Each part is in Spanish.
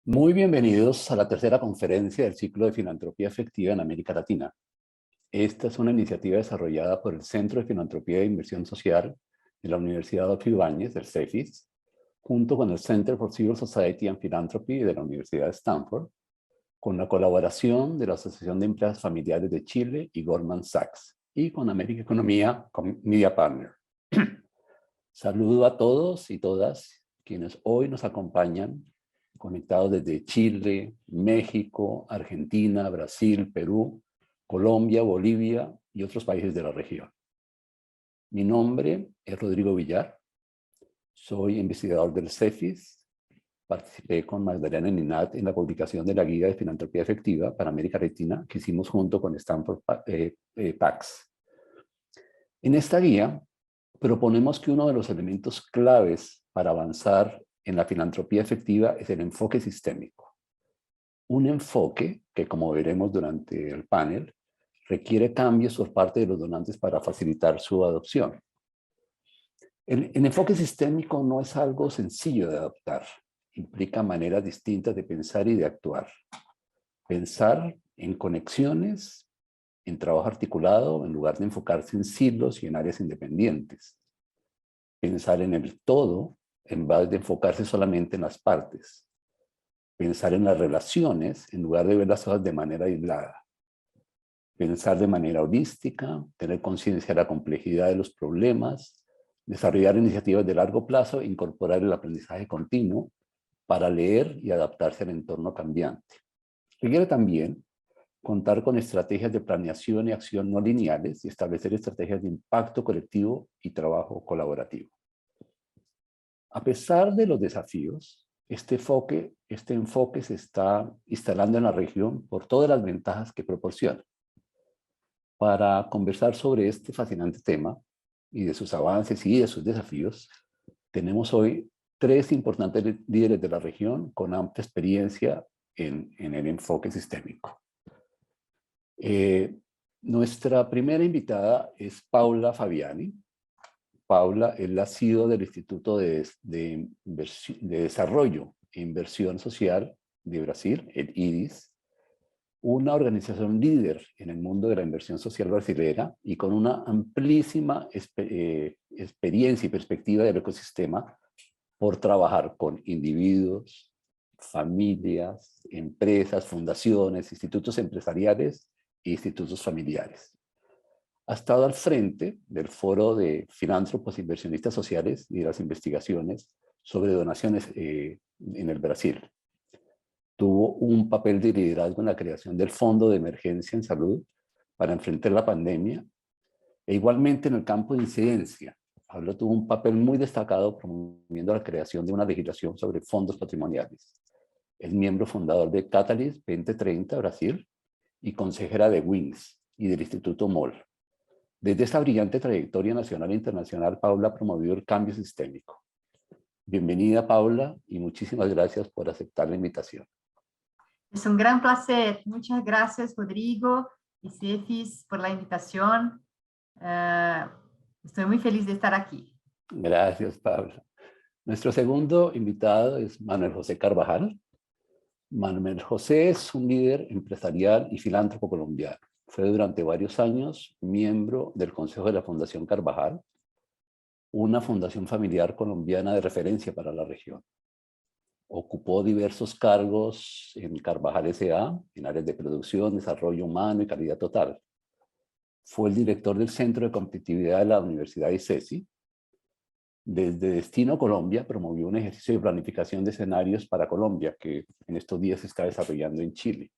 Muy bienvenidos a la tercera conferencia del ciclo de filantropía efectiva en América Latina. Esta es una iniciativa desarrollada por el Centro de Filantropía e Inversión Social de la Universidad Adolfo Ibáñez, del CEFIS, junto con el Center for Civil Society and Philanthropy de la Universidad de Stanford, con la colaboración de la Asociación de Empresas Familiares de Chile y Goldman Sachs, y con América Economía Media Partner. Saludo a todos y todas quienes hoy nos acompañan, conectados desde Chile, México, Argentina, Brasil, Perú, Colombia, Bolivia y otros países de la región. Mi nombre es Rodrigo Villar, soy investigador del CEFIS, participé con Magdalena Ninat en la publicación de la Guía de Filantropía Efectiva para América Latina que hicimos junto con Stanford PAX. En esta guía proponemos que uno de los elementos claves para avanzar en la filantropía efectiva es el enfoque sistémico. Un enfoque que, como veremos durante el panel, requiere cambios por parte de los donantes para facilitar su adopción. El enfoque sistémico no es algo sencillo de adoptar. Implica maneras distintas de pensar y de actuar. Pensar en conexiones, en trabajo articulado, en lugar de enfocarse en silos y en áreas independientes. Pensar en el todo, en vez de enfocarse solamente en las partes. Pensar en las relaciones, en lugar de ver las cosas de manera aislada. Pensar de manera holística, tener conciencia de la complejidad de los problemas, desarrollar iniciativas de largo plazo e incorporar el aprendizaje continuo para leer y adaptarse al entorno cambiante. Requiere también contar con estrategias de planeación y acción no lineales y establecer estrategias de impacto colectivo y trabajo colaborativo. A pesar de los desafíos, este enfoque se está instalando en la región por todas las ventajas que proporciona. Para conversar sobre este fascinante tema y de sus avances y de sus desafíos, tenemos hoy tres importantes líderes de la región con amplia experiencia en el enfoque sistémico. Nuestra primera invitada es Paula Fabiani. Paula es la CEO del Instituto de Desarrollo e Inversión Social de Brasil, el IDIS, una organización líder en el mundo de la inversión social brasilera y con una amplísima experiencia y perspectiva del ecosistema por trabajar con individuos, familias, empresas, fundaciones, institutos empresariales e institutos familiares. Ha estado al frente del Foro de Filántropos e Inversionistas Sociales y de las investigaciones sobre donaciones en el Brasil. Tuvo un papel de liderazgo en la creación del Fondo de Emergencia en Salud para enfrentar la pandemia e igualmente en el campo de incidencia. Pablo tuvo un papel muy destacado promoviendo la creación de una legislación sobre fondos patrimoniales. Es miembro fundador de Catalyst 2030 Brasil y consejera de WINS y del Instituto MOL. Desde esta brillante trayectoria nacional e internacional, Paula ha promovido el cambio sistémico. Bienvenida, Paula, y muchísimas gracias por aceptar la invitación. Es un gran placer. Muchas gracias, Rodrigo y CEFIS, por la invitación. Estoy muy feliz de estar aquí. Gracias, Paula. Nuestro segundo invitado es Manuel José Carvajal. Manuel José es un líder empresarial y filántropo colombiano. Fue durante varios años miembro del Consejo de la Fundación Carvajal, una fundación familiar colombiana de referencia para la región. Ocupó diversos cargos en Carvajal S.A., en áreas de producción, desarrollo humano y calidad total. Fue el director del Centro de Competitividad de la Universidad ICESI. Desde Destino Colombia promovió un ejercicio de planificación de escenarios para Colombia que en estos días se está desarrollando en Chile.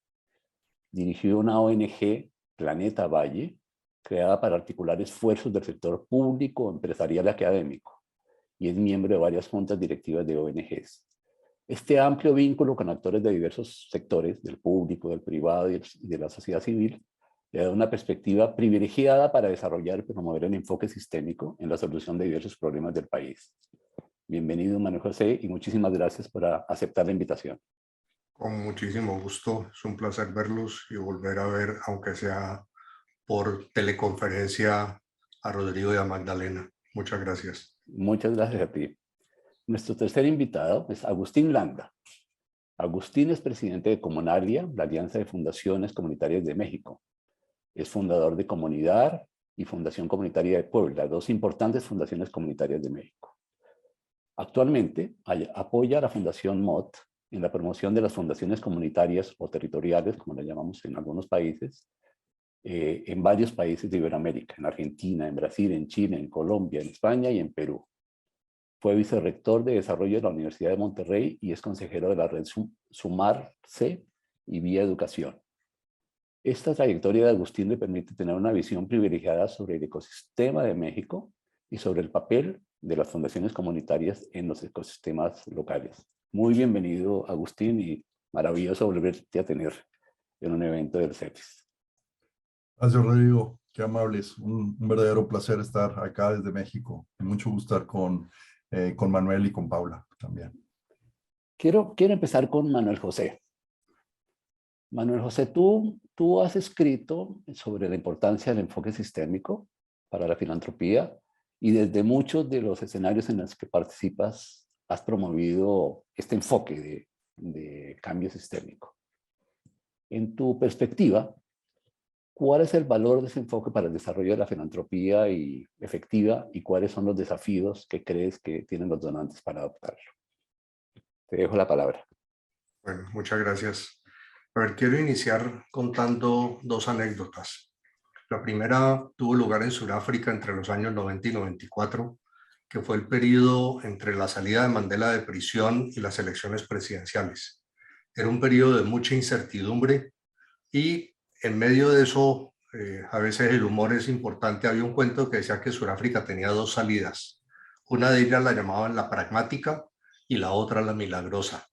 Dirigió una ONG, Planeta Valle, creada para articular esfuerzos del sector público, empresarial y académico, y es miembro de varias juntas directivas de ONGs. Este amplio vínculo con actores de diversos sectores, del público, del privado y de la sociedad civil, le da una perspectiva privilegiada para desarrollar y promover el enfoque sistémico en la solución de diversos problemas del país. Bienvenido, Manuel José, y muchísimas gracias por aceptar la invitación. Con muchísimo gusto, es un placer verlos y volver a ver, aunque sea por teleconferencia, a Rodrigo y a Magdalena. Muchas gracias. Muchas gracias a ti. Nuestro tercer invitado es Agustín Landa. Agustín es presidente de Comunalia, la Alianza de Fundaciones Comunitarias de México. Es fundador de Comunidad y Fundación Comunitaria de Puebla, dos importantes fundaciones comunitarias de México. Actualmente apoya a la Fundación MOT en la promoción de las fundaciones comunitarias o territoriales, como le llamamos en algunos países, en varios países de Iberoamérica, en Argentina, en Brasil, en Chile, en Colombia, en España y en Perú. Fue vicerrector de Desarrollo de la Universidad de Monterrey y es consejero de la red Sumarse y Vía Educación. Esta trayectoria de Agustín le permite tener una visión privilegiada sobre el ecosistema de México y sobre el papel de las fundaciones comunitarias en los ecosistemas locales. Muy bienvenido, Agustín, y maravilloso volverte a tener en un evento del CEFIS. Gracias, Rodrigo. Qué amables. Un verdadero placer estar acá desde México. Mucho gusto estar con Manuel y con Paula también. Quiero empezar con Manuel José. Manuel José, tú has escrito sobre la importancia del enfoque sistémico para la filantropía y desde muchos de los escenarios en los que participas has promovido este enfoque de cambio sistémico. En tu perspectiva, ¿cuál es el valor de ese enfoque para el desarrollo de la filantropía efectiva y cuáles son los desafíos que crees que tienen los donantes para adoptarlo? Te dejo la palabra. Bueno, muchas gracias. A ver, quiero iniciar contando dos anécdotas. La primera tuvo lugar en Sudáfrica entre los años 90 y 94, que fue el periodo entre la salida de Mandela de prisión y las elecciones presidenciales. Era un periodo de mucha incertidumbre y en medio de eso, a veces el humor es importante. Había un cuento que decía que Sudáfrica tenía dos salidas. Una de ellas la llamaban la pragmática y la otra la milagrosa.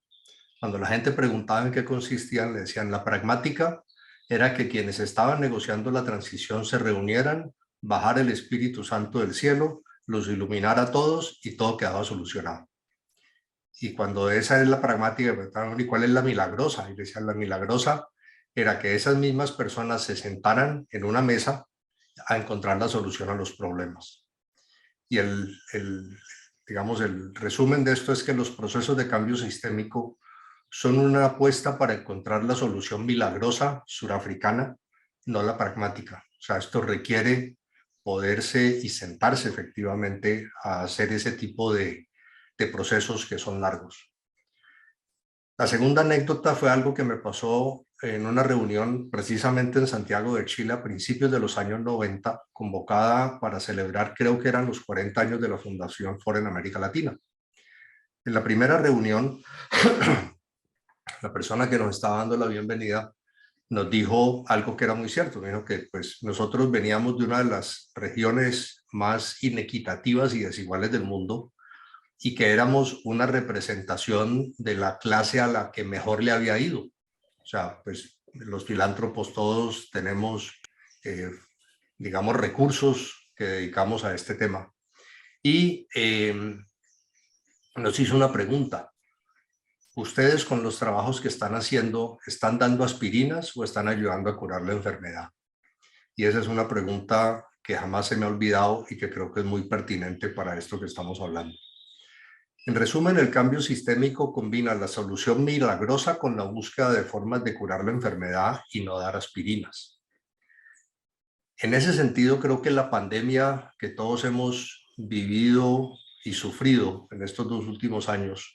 Cuando la gente preguntaba en qué consistían, le decían la pragmática era que quienes estaban negociando la transición se reunieran, bajara el Espíritu Santo del cielo, los iluminara a todos y todo quedaba solucionado. Y cuando esa es la pragmática, ¿y cuál es la milagrosa? Y decían, la milagrosa era que esas mismas personas se sentaran en una mesa a encontrar la solución a los problemas. Y digamos, el resumen de esto es que los procesos de cambio sistémico son una apuesta para encontrar la solución milagrosa surafricana, no la pragmática. O sea, esto requiere poderse y sentarse efectivamente a hacer ese tipo de procesos que son largos. La segunda anécdota fue algo que me pasó en una reunión precisamente en Santiago de Chile a principios de los años 90, convocada para celebrar, creo que eran los 40 años de la Fundación Ford en América Latina. En la primera reunión, la persona que nos estaba dando la bienvenida nos dijo algo que era muy cierto. Me dijo que pues, nosotros veníamos de una de las regiones más inequitativas y desiguales del mundo y que éramos una representación de la clase a la que mejor le había ido. O sea, pues los filántropos todos tenemos, digamos, recursos que dedicamos a este tema. Y nos hizo una pregunta. ¿Ustedes con los trabajos que están haciendo, están dando aspirinas o están ayudando a curar la enfermedad? Y esa es una pregunta que jamás se me ha olvidado y que creo que es muy pertinente para esto que estamos hablando. En resumen, el cambio sistémico combina la solución milagrosa con la búsqueda de formas de curar la enfermedad y no dar aspirinas. En ese sentido, creo que la pandemia que todos hemos vivido y sufrido en estos 2 últimos años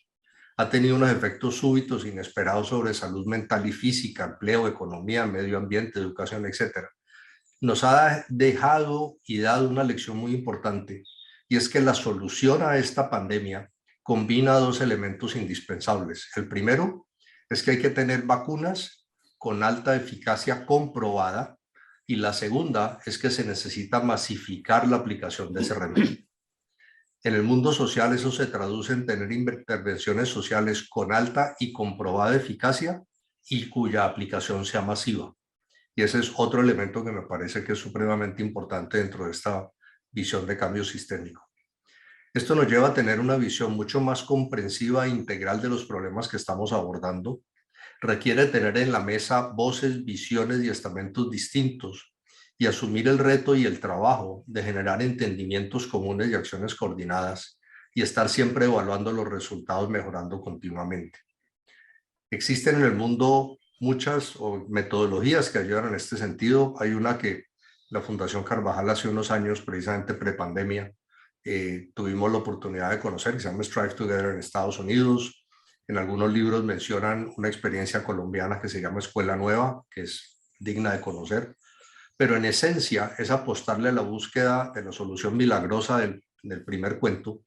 ha tenido unos efectos súbitos inesperados sobre salud mental y física, empleo, economía, medio ambiente, educación, etc. Nos ha dejado y dado una lección muy importante, y es que la solución a esta pandemia combina dos elementos indispensables. El primero es que hay que tener vacunas con alta eficacia comprobada, y la segunda es que se necesita masificar la aplicación de ese remedio. En el mundo social eso se traduce en tener intervenciones sociales con alta y comprobada eficacia y cuya aplicación sea masiva. Y ese es otro elemento que me parece que es supremamente importante dentro de esta visión de cambio sistémico. Esto nos lleva a tener una visión mucho más comprensiva e integral de los problemas que estamos abordando. Requiere tener en la mesa voces, visiones y estamentos distintos y asumir el reto y el trabajo de generar entendimientos comunes y acciones coordinadas y estar siempre evaluando los resultados, mejorando continuamente. Existen en el mundo muchas metodologías que ayudan en este sentido. Hay una que la Fundación Carvajal hace unos años, precisamente prepandemia, tuvimos la oportunidad de conocer, que se llama Strive Together en Estados Unidos. En algunos libros mencionan una experiencia colombiana que se llama Escuela Nueva, que es digna de conocer. Pero en esencia es apostarle a la búsqueda de la solución milagrosa del primer cuento,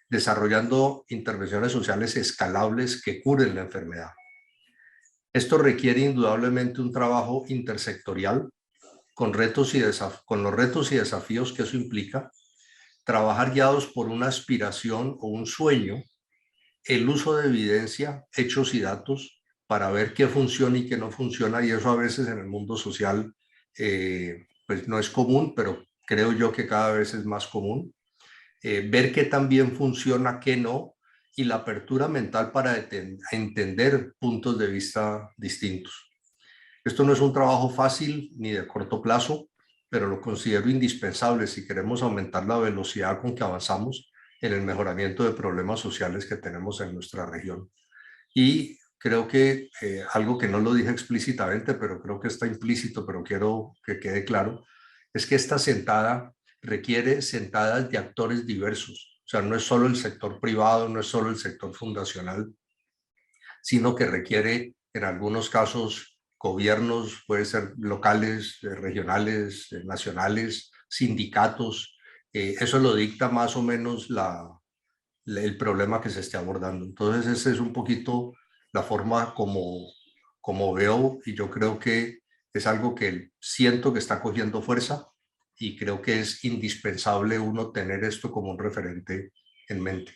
desarrollando intervenciones sociales escalables que curen la enfermedad. Esto requiere indudablemente un trabajo intersectorial con los retos y desafíos que eso implica, trabajar guiados por una aspiración o un sueño, el uso de evidencia, hechos y datos para ver qué funciona y qué no funciona, y eso a veces en el mundo social pues no es común, pero creo yo que cada vez es más común. Ver qué también funciona, qué no, y la apertura mental para entender puntos de vista distintos. Esto no es un trabajo fácil ni de corto plazo, pero lo considero indispensable si queremos aumentar la velocidad con que avanzamos en el mejoramiento de problemas sociales que tenemos en nuestra región. Y creo que algo que no lo dije explícitamente, pero creo que está implícito, pero quiero que quede claro, es que esta sentada requiere sentadas de actores diversos. O sea, no es solo el sector privado, no es solo el sector fundacional, sino que requiere en algunos casos gobiernos, puede ser locales, regionales, nacionales, sindicatos. Eso lo dicta más o menos el problema que se esté abordando. Entonces, esa es un poquito la forma como veo, y yo creo que es algo que siento que está cogiendo fuerza, y creo que es indispensable uno tener esto como un referente en mente.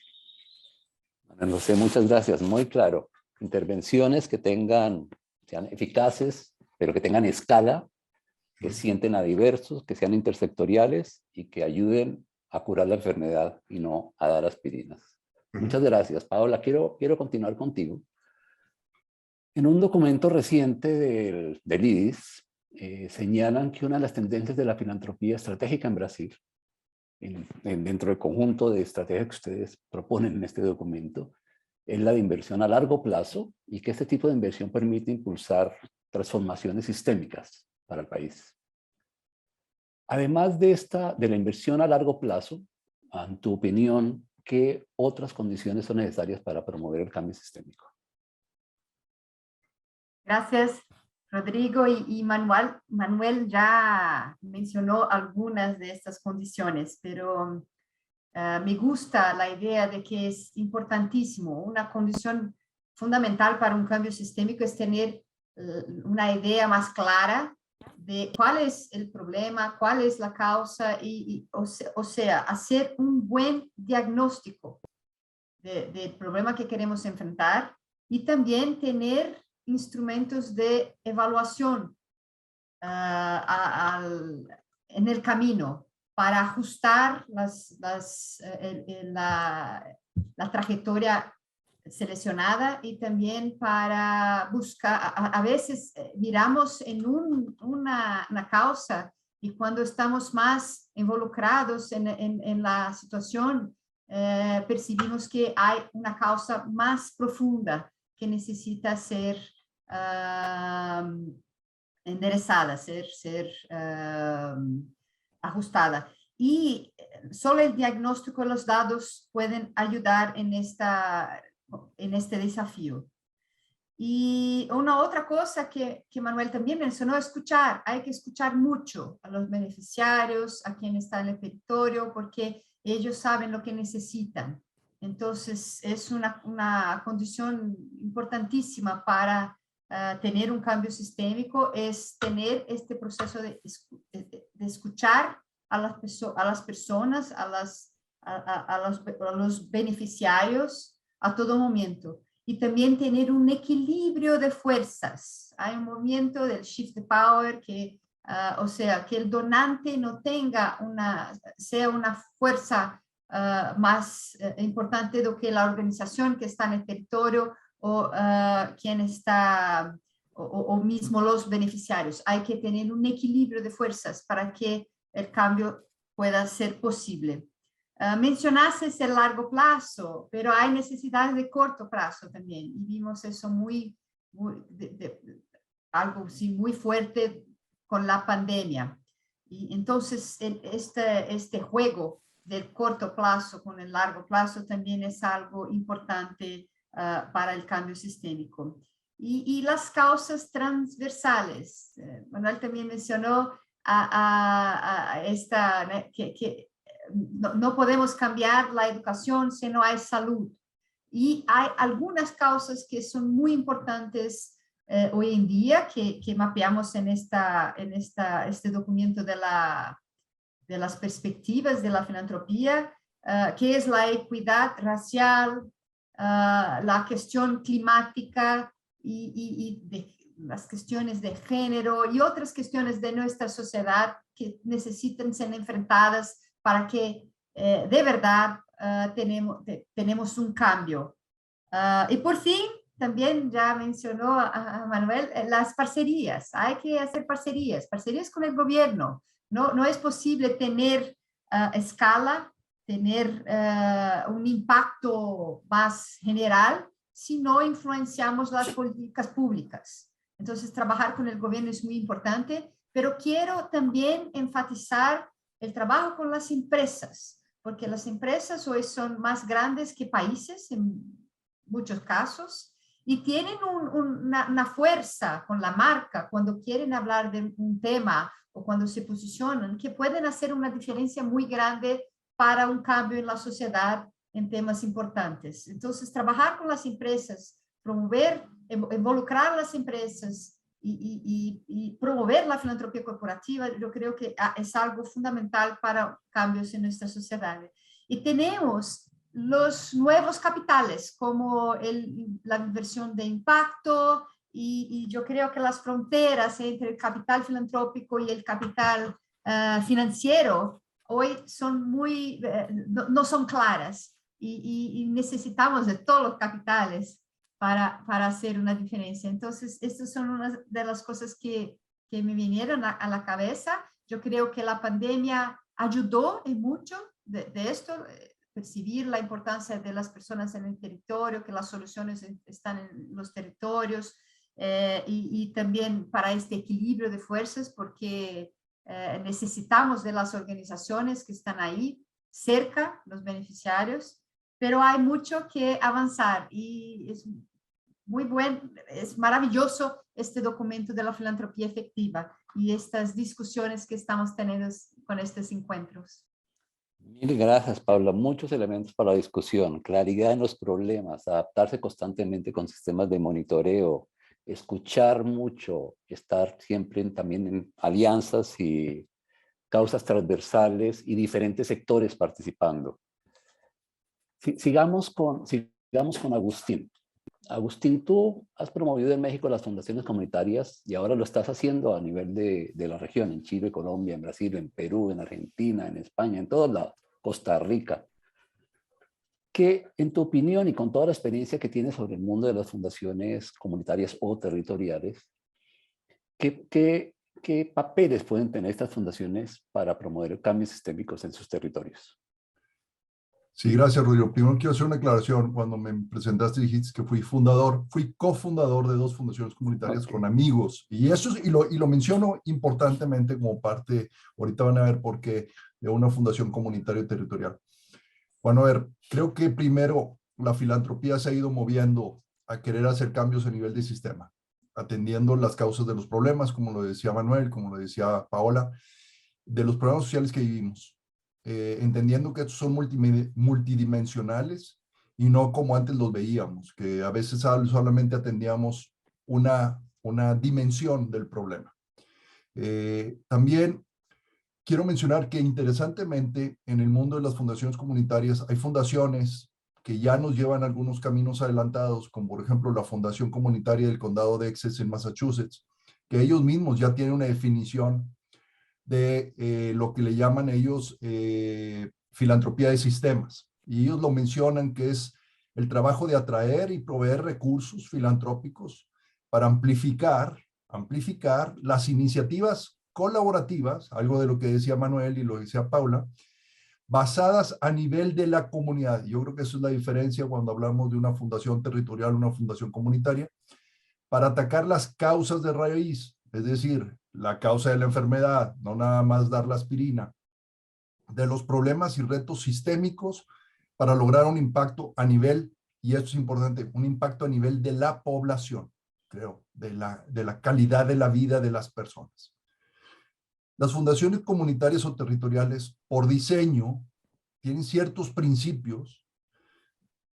Bueno, José, muchas gracias. Muy claro. Intervenciones que sean eficaces, pero que tengan escala, que sienten a diversos, que sean intersectoriales y que ayuden a curar la enfermedad y no a dar aspirinas. Muchas gracias, Paola. Quiero continuar contigo. En un documento reciente del IDIS, señalan que una de las tendencias de la filantropía estratégica en Brasil, dentro del conjunto de estrategias que ustedes proponen en este documento, es la de inversión a largo plazo, y que este tipo de inversión permite impulsar transformaciones sistémicas para el país. Además de la inversión a largo plazo, en tu opinión, ¿qué otras condiciones son necesarias para promover el cambio sistémico? Gracias, Rodrigo. Y Manuel ya mencionó algunas de estas condiciones, pero me gusta la idea de que es importantísimo. Una condición fundamental para un cambio sistémico es tener una idea más clara de cuál es el problema, cuál es la causa, o sea, hacer un buen diagnóstico del problema que queremos enfrentar, y también tener instrumentos de evaluación en el camino para ajustar la trayectoria seleccionada, y también para buscar, a veces miramos en una causa, y cuando estamos más involucrados en la situación, percibimos que hay una causa más profunda que necesita ser enderezada, ser ajustada. Y solo el diagnóstico y los datos pueden ayudar en este desafío. Y una otra cosa que Manuel también mencionó, escuchar. Hay que escuchar mucho a los beneficiarios, a quien está en el territorio, porque ellos saben lo que necesitan. Entonces, es una condición importantísima para tener un cambio sistémico, es tener este proceso de escuchar a las personas, a los beneficiarios a todo momento. Y también tener un equilibrio de fuerzas. Hay un movimiento del shift the power que, o sea, que el donante no tenga sea una fuerza más importante do que la organización que está en el territorio o quien está, o mismo los beneficiarios. Hay que tener un equilibrio de fuerzas para que el cambio pueda ser posible. Mencionaste el largo plazo, pero hay necesidades de corto plazo también, y vimos eso algo sí, muy fuerte con la pandemia. Y entonces este juego del corto plazo con el largo plazo también es algo importante para el cambio sistémico. Y las causas transversales. Manuel también mencionó que no podemos cambiar la educación si no hay salud. Y hay algunas causas que son muy importantes hoy en día que mapeamos en este documento de las perspectivas de la filantropía, que es la equidad racial, la cuestión climática y las cuestiones de género y otras cuestiones de nuestra sociedad que necesitan ser enfrentadas para que de verdad tenemos un cambio. Y por fin, también ya mencionó a Manuel, las parcerías. Hay que hacer parcerías con el gobierno. No es posible tener escala, tener un impacto más general si no influenciamos las políticas públicas. Entonces, trabajar con el gobierno es muy importante, pero quiero también enfatizar el trabajo con las empresas, porque las empresas hoy son más grandes que países en muchos casos y tienen una fuerza con la marca cuando quieren hablar de un tema o cuando se posicionan, que pueden hacer una diferencia muy grande para un cambio en la sociedad en temas importantes. Entonces, trabajar con las empresas, promover, involucrar a las empresas y promover la filantropía corporativa, yo creo que es algo fundamental para cambios en nuestra sociedad. Y tenemos los nuevos capitales, como la inversión de impacto, y yo creo que las fronteras entre el capital filantrópico y el capital financiero hoy son no son claras, y necesitamos de todos los capitales para hacer una diferencia. Entonces, estas son unas de las cosas que me vinieron a la cabeza. Yo creo que la pandemia ayudó en mucho de esto, percibir la importancia de las personas en el territorio, que las soluciones están en los territorios, y también para este equilibrio de fuerzas, porque necesitamos de las organizaciones que están ahí cerca, los beneficiarios, pero hay mucho que avanzar y es muy bueno, es maravilloso este documento de la filantropía efectiva y estas discusiones que estamos teniendo con estos encuentros. Mil gracias, Paula. Muchos elementos para la discusión. Claridad en los problemas, adaptarse constantemente con sistemas de monitoreo, escuchar mucho, estar siempre también en alianzas y causas transversales y diferentes sectores participando. Sigamos con Agustín. Agustín, tú has promovido en México las fundaciones comunitarias y ahora lo estás haciendo a nivel de la región, en Chile, Colombia, en Brasil, en Perú, en Argentina, en España, en todos lados, Costa Rica. ¿Qué, en tu opinión y con toda la experiencia que tienes sobre el mundo de las fundaciones comunitarias o territoriales, qué papeles pueden tener estas fundaciones para promover cambios sistémicos en sus territorios? Sí, gracias, Rodrigo. Primero quiero hacer una aclaración. Cuando me presentaste dijiste que fui cofundador de 2 fundaciones comunitarias con amigos. Y eso y lo menciono importantemente como parte, ahorita van a ver por qué, de una fundación comunitaria y territorial. Bueno, a ver, creo que primero la filantropía se ha ido moviendo a querer hacer cambios a nivel de sistema, atendiendo las causas de los problemas, como lo decía Manuel, como lo decía Paola, de los problemas sociales que vivimos. entendiendo que estos son multidimensionales y no como antes los veíamos, que a veces solamente atendíamos una dimensión del problema. También quiero mencionar que interesantemente en el mundo de las fundaciones comunitarias hay fundaciones que ya nos llevan algunos caminos adelantados, como por ejemplo la Fundación Comunitaria del Condado de Essex en Massachusetts, que ellos mismos ya tienen una definición de lo que le llaman ellos filantropía de sistemas. Y ellos lo mencionan que es el trabajo de atraer y proveer recursos filantrópicos para amplificar las iniciativas colaborativas, algo de lo que decía Manuel y lo decía Paula, basadas a nivel de la comunidad. Yo creo que esa es la diferencia cuando hablamos de una fundación territorial, una fundación comunitaria, para atacar las causas de raíz, es decir, la causa de la enfermedad, no nada más dar la aspirina, de los problemas y retos sistémicos para lograr un impacto a nivel, y esto es importante, un impacto a nivel de la población, creo, de la calidad de la vida de las personas. Las fundaciones comunitarias o territoriales, por diseño, tienen ciertos principios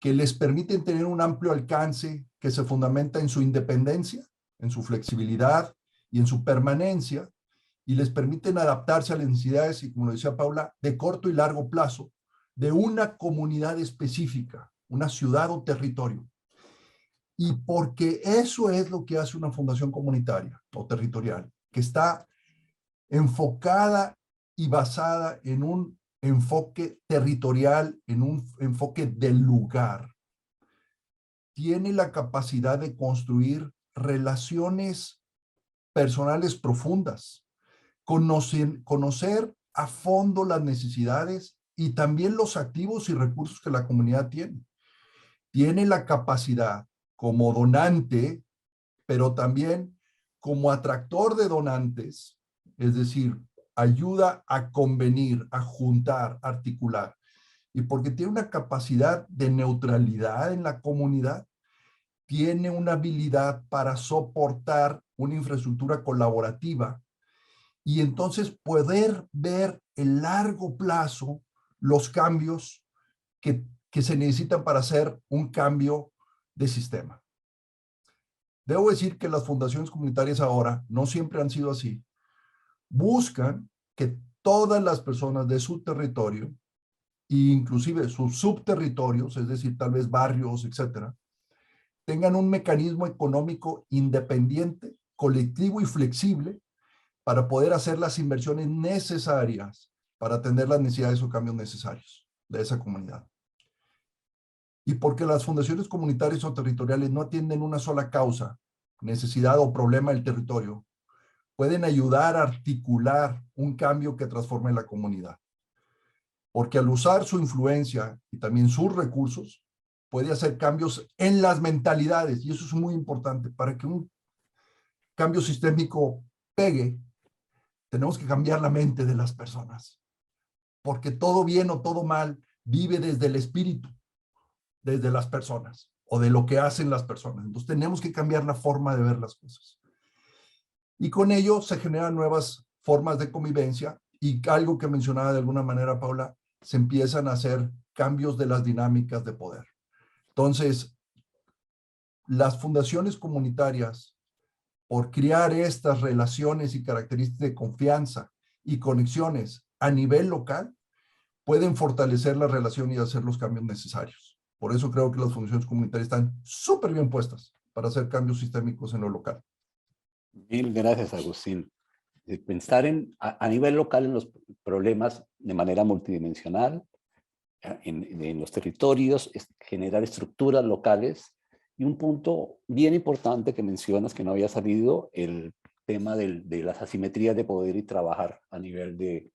que les permiten tener un amplio alcance que se fundamenta en su independencia, en su flexibilidad y en su permanencia, y les permiten adaptarse a las necesidades, y como lo decía Paula, de corto y largo plazo, de una comunidad específica, una ciudad o territorio. Y porque eso es lo que hace una fundación comunitaria o territorial, que está enfocada y basada en un enfoque territorial, en un enfoque del lugar. Tiene la capacidad de construir relaciones personales profundas, conocer a fondo las necesidades y también los activos y recursos que la comunidad tiene. Tiene la capacidad como donante, pero también como atractor de donantes, es decir, ayuda a convenir, a juntar, a articular. Y porque tiene una capacidad de neutralidad en la comunidad, tiene una habilidad para soportar una infraestructura colaborativa y entonces poder ver en largo plazo los cambios que se necesitan para hacer un cambio de sistema. Debo decir que las fundaciones comunitarias ahora, no siempre han sido así, buscan que todas las personas de su territorio, e inclusive sus subterritorios, es decir, tal vez barrios, etcétera, tengan un mecanismo económico independiente, colectivo y flexible para poder hacer las inversiones necesarias para atender las necesidades o cambios necesarios de esa comunidad. Y porque las fundaciones comunitarias o territoriales no atienden una sola causa, necesidad o problema del territorio, pueden ayudar a articular un cambio que transforme la comunidad. Porque al usar su influencia y también sus recursos, puede hacer cambios en las mentalidades, y eso es muy importante. Para que un cambio sistémico pegue, tenemos que cambiar la mente de las personas, porque todo bien o todo mal vive desde el espíritu, desde las personas, o de lo que hacen las personas. Entonces tenemos que cambiar la forma de ver las cosas. Y con ello se generan nuevas formas de convivencia, y algo que mencionaba de alguna manera Paula, se empiezan a hacer cambios de las dinámicas de poder. Entonces, las fundaciones comunitarias, por crear estas relaciones y características de confianza y conexiones a nivel local, pueden fortalecer la relación y hacer los cambios necesarios. Por eso creo que las fundaciones comunitarias están súper bien puestas para hacer cambios sistémicos en lo local. Mil gracias, Agustín. Pensar a nivel local en los problemas de manera multidimensional, en los territorios, generar estructuras locales. Y un punto bien importante que mencionas, que no había salido, el tema de las asimetrías de poder y trabajar a nivel de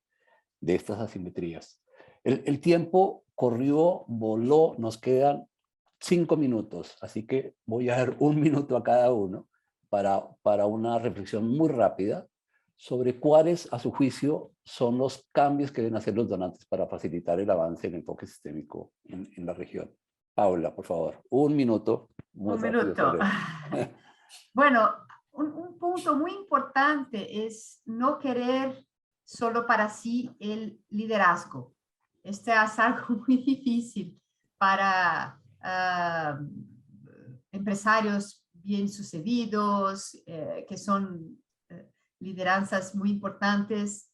estas asimetrías. El tiempo corrió, voló, nos quedan 5 minutos, así que voy a dar 1 minuto a cada uno para una reflexión muy rápida sobre cuáles, a su juicio, son los cambios que deben hacer los donantes para facilitar el avance del enfoque sistémico en la región. Paula, por favor, 1 minuto. Un minuto. Bueno, un punto muy importante es no querer solo para sí el liderazgo. este es algo muy difícil para empresarios bien sucedidos, que son lideranzas muy importantes,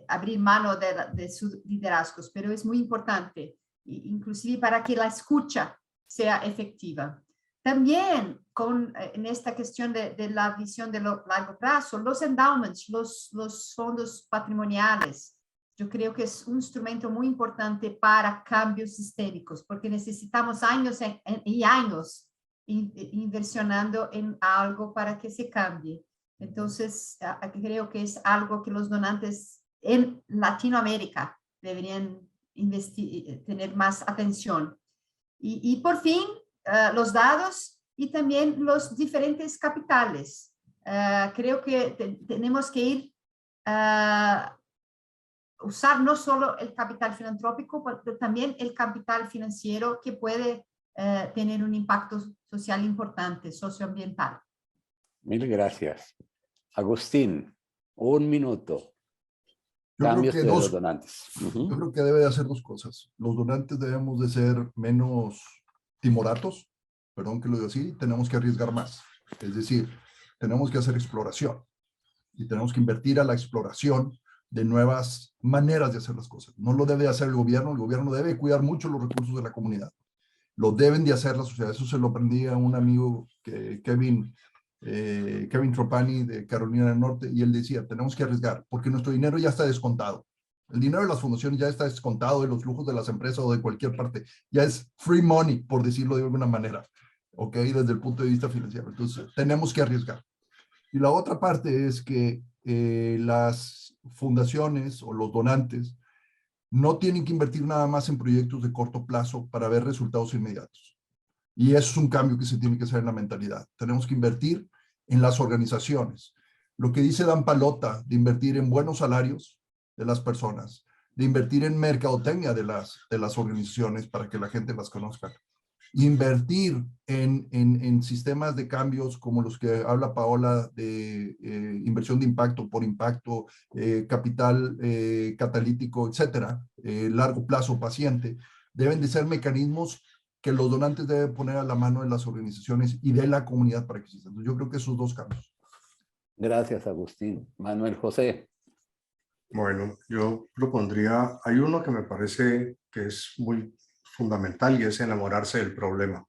abrir mano de sus liderazgos, pero es muy importante, inclusive para que la escucha sea efectiva. También en esta cuestión de la visión de largo plazo, los endowments, los fondos patrimoniales, yo creo que es un instrumento muy importante para cambios sistémicos, porque necesitamos años y años inversionando en algo para que se cambie. Entonces, creo que es algo que los donantes en Latinoamérica deberían tener más atención. Y por fin, los dados y también los diferentes capitales. Creo que tenemos que ir usar no solo el capital filantrópico, pero también el capital financiero que puede tener un impacto social importante, socioambiental. Mil gracias. Agustín, un minuto. Yo creo Cambios que de los donantes. Yo creo que debe de hacer dos cosas. Los donantes debemos de ser menos timoratos, perdón que lo diga así, tenemos que arriesgar más. Es decir, tenemos que hacer exploración y tenemos que invertir a la exploración de nuevas maneras de hacer las cosas. No lo debe hacer el gobierno debe cuidar mucho los recursos de la comunidad. Lo deben de hacer la sociedad. Eso se lo aprendí a un amigo, Kevin Tropani de Carolina del Norte, y él decía, tenemos que arriesgar, porque nuestro dinero ya está descontado. El dinero de las fundaciones ya está descontado de los lujos de las empresas o de cualquier parte. Ya es free money, por decirlo de alguna manera, ¿ok? Desde el punto de vista financiero. Entonces, tenemos que arriesgar. Y la otra parte es que las fundaciones o los donantes no tienen que invertir nada más en proyectos de corto plazo para ver resultados inmediatos. Y eso es un cambio que se tiene que hacer en la mentalidad. Tenemos que invertir en las organizaciones. Lo que dice Dan Pallotta, de invertir en buenos salarios de las personas, de invertir en mercadotecnia de las organizaciones para que la gente las conozca. Invertir en sistemas de cambios como los que habla Paola, de inversión de impacto por impacto, capital catalítico, etcétera, largo plazo paciente, deben de ser mecanismos que los donantes deben poner a la mano de las organizaciones y de la comunidad para que existan. Yo creo que esos dos cambios. Gracias, Agustín. Manuel José. Bueno, yo propondría, hay uno que me parece que es muy fundamental y es enamorarse del problema.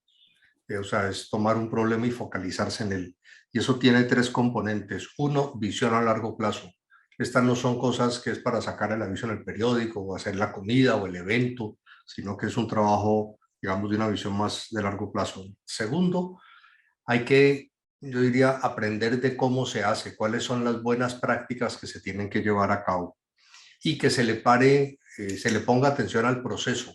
O sea, es tomar un problema y focalizarse en él. Y eso tiene tres componentes. Uno, visión a largo plazo. Estas no son cosas que es para sacar el aviso en el periódico o hacer la comida o el evento, sino que es un trabajo, digamos, de una visión más de largo plazo. Segundo, hay que, yo diría, aprender de cómo se hace, cuáles son las buenas prácticas que se tienen que llevar a cabo y que se le ponga atención al proceso.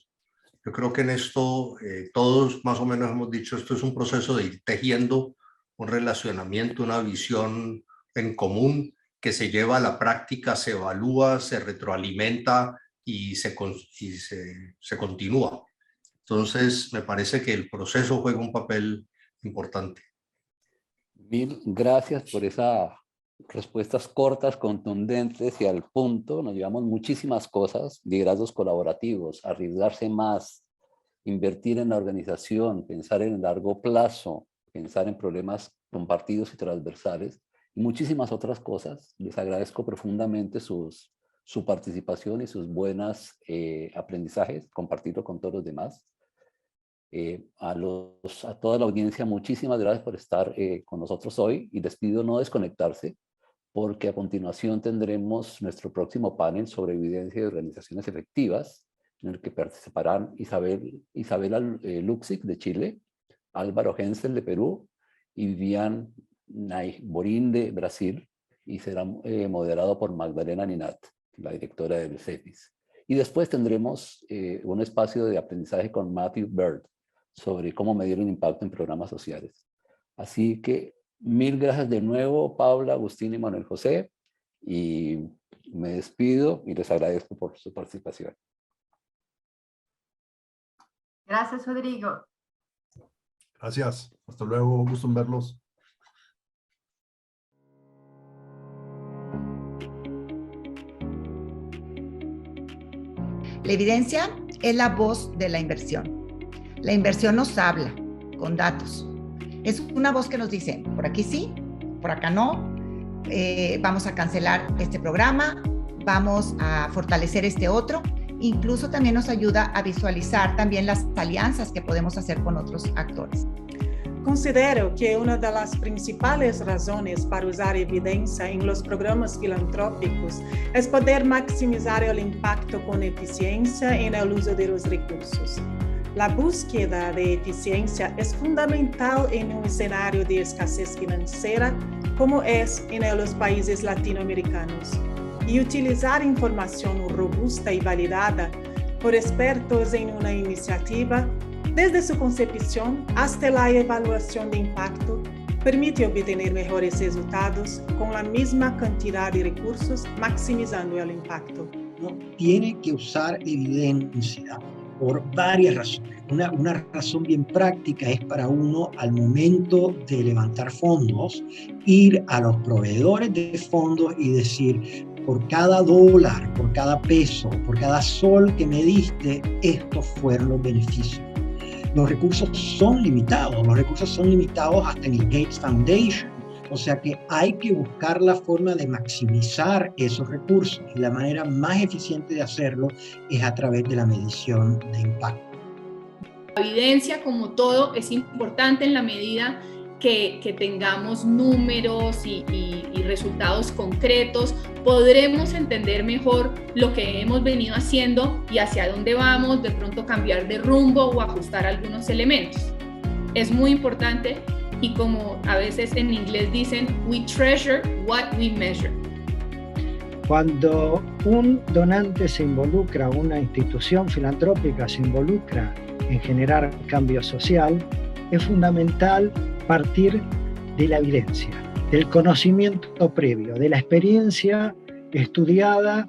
Yo creo que en esto todos más o menos hemos dicho, esto es un proceso de ir tejiendo un relacionamiento, una visión en común que se lleva a la práctica, se evalúa, se retroalimenta y se continúa. Entonces, me parece que el proceso juega un papel importante. Mil gracias por esas respuestas cortas, contundentes y al punto. Nos llevamos muchísimas cosas: liderazgos colaborativos, arriesgarse más, invertir en la organización, pensar en el largo plazo, pensar en problemas compartidos y transversales y muchísimas otras cosas. Les agradezco profundamente su participación y sus buenos aprendizajes, compartirlo con todos los demás. A toda la audiencia, muchísimas gracias por estar con nosotros hoy y les pido no desconectarse, porque a continuación tendremos nuestro próximo panel sobre evidencia de organizaciones efectivas, en el que participarán Isabela Luxic de Chile, Álvaro Hensel de Perú y Vivian Naiborín de Brasil, y será moderado por Magdalena Ninat, la directora del CEPIS. Y después tendremos un espacio de aprendizaje con Matthew Bird sobre cómo medir el impacto en programas sociales. Así que mil gracias de nuevo, Paula, Agustín y Manuel José, y me despido y les agradezco por su participación. Gracias, Rodrigo. Gracias. Hasta luego. Gusto en verlos. La evidencia es la voz de la inversión. La inversión nos habla con datos. Es una voz que nos dice, por aquí sí, por acá no, vamos a cancelar este programa, vamos a fortalecer este otro. Incluso también nos ayuda a visualizar también las alianzas que podemos hacer con otros actores. Considero que una de las principales razones para usar evidencia en los programas filantrópicos es poder maximizar el impacto con eficiencia en el uso de los recursos. La búsqueda de eficiencia es fundamental en un escenario de escasez financiera como es en los países latinoamericanos. Y utilizar información robusta y validada por expertos en una iniciativa, desde su concepción hasta la evaluación de impacto, permite obtener mejores resultados con la misma cantidad de recursos, maximizando el impacto. No tiene que usar evidencia por varias razones. Una razón bien práctica es para uno, al momento de levantar fondos, ir a los proveedores de fondos y decir, por cada dólar, por cada peso, por cada sol que me diste, estos fueron los beneficios. Los recursos son limitados hasta en el Gates Foundation, o sea que hay que buscar la forma de maximizar esos recursos y la manera más eficiente de hacerlo es a través de la medición de impacto. La evidencia, como todo, es importante en la medida que tengamos números y resultados concretos, podremos entender mejor lo que hemos venido haciendo y hacia dónde vamos, de pronto cambiar de rumbo o ajustar algunos elementos. Es muy importante y como a veces en inglés dicen, we treasure what we measure. Cuando un donante se involucra, una institución filantrópica se involucra en generar cambio social, es fundamental partir de la evidencia, del conocimiento previo, de la experiencia estudiada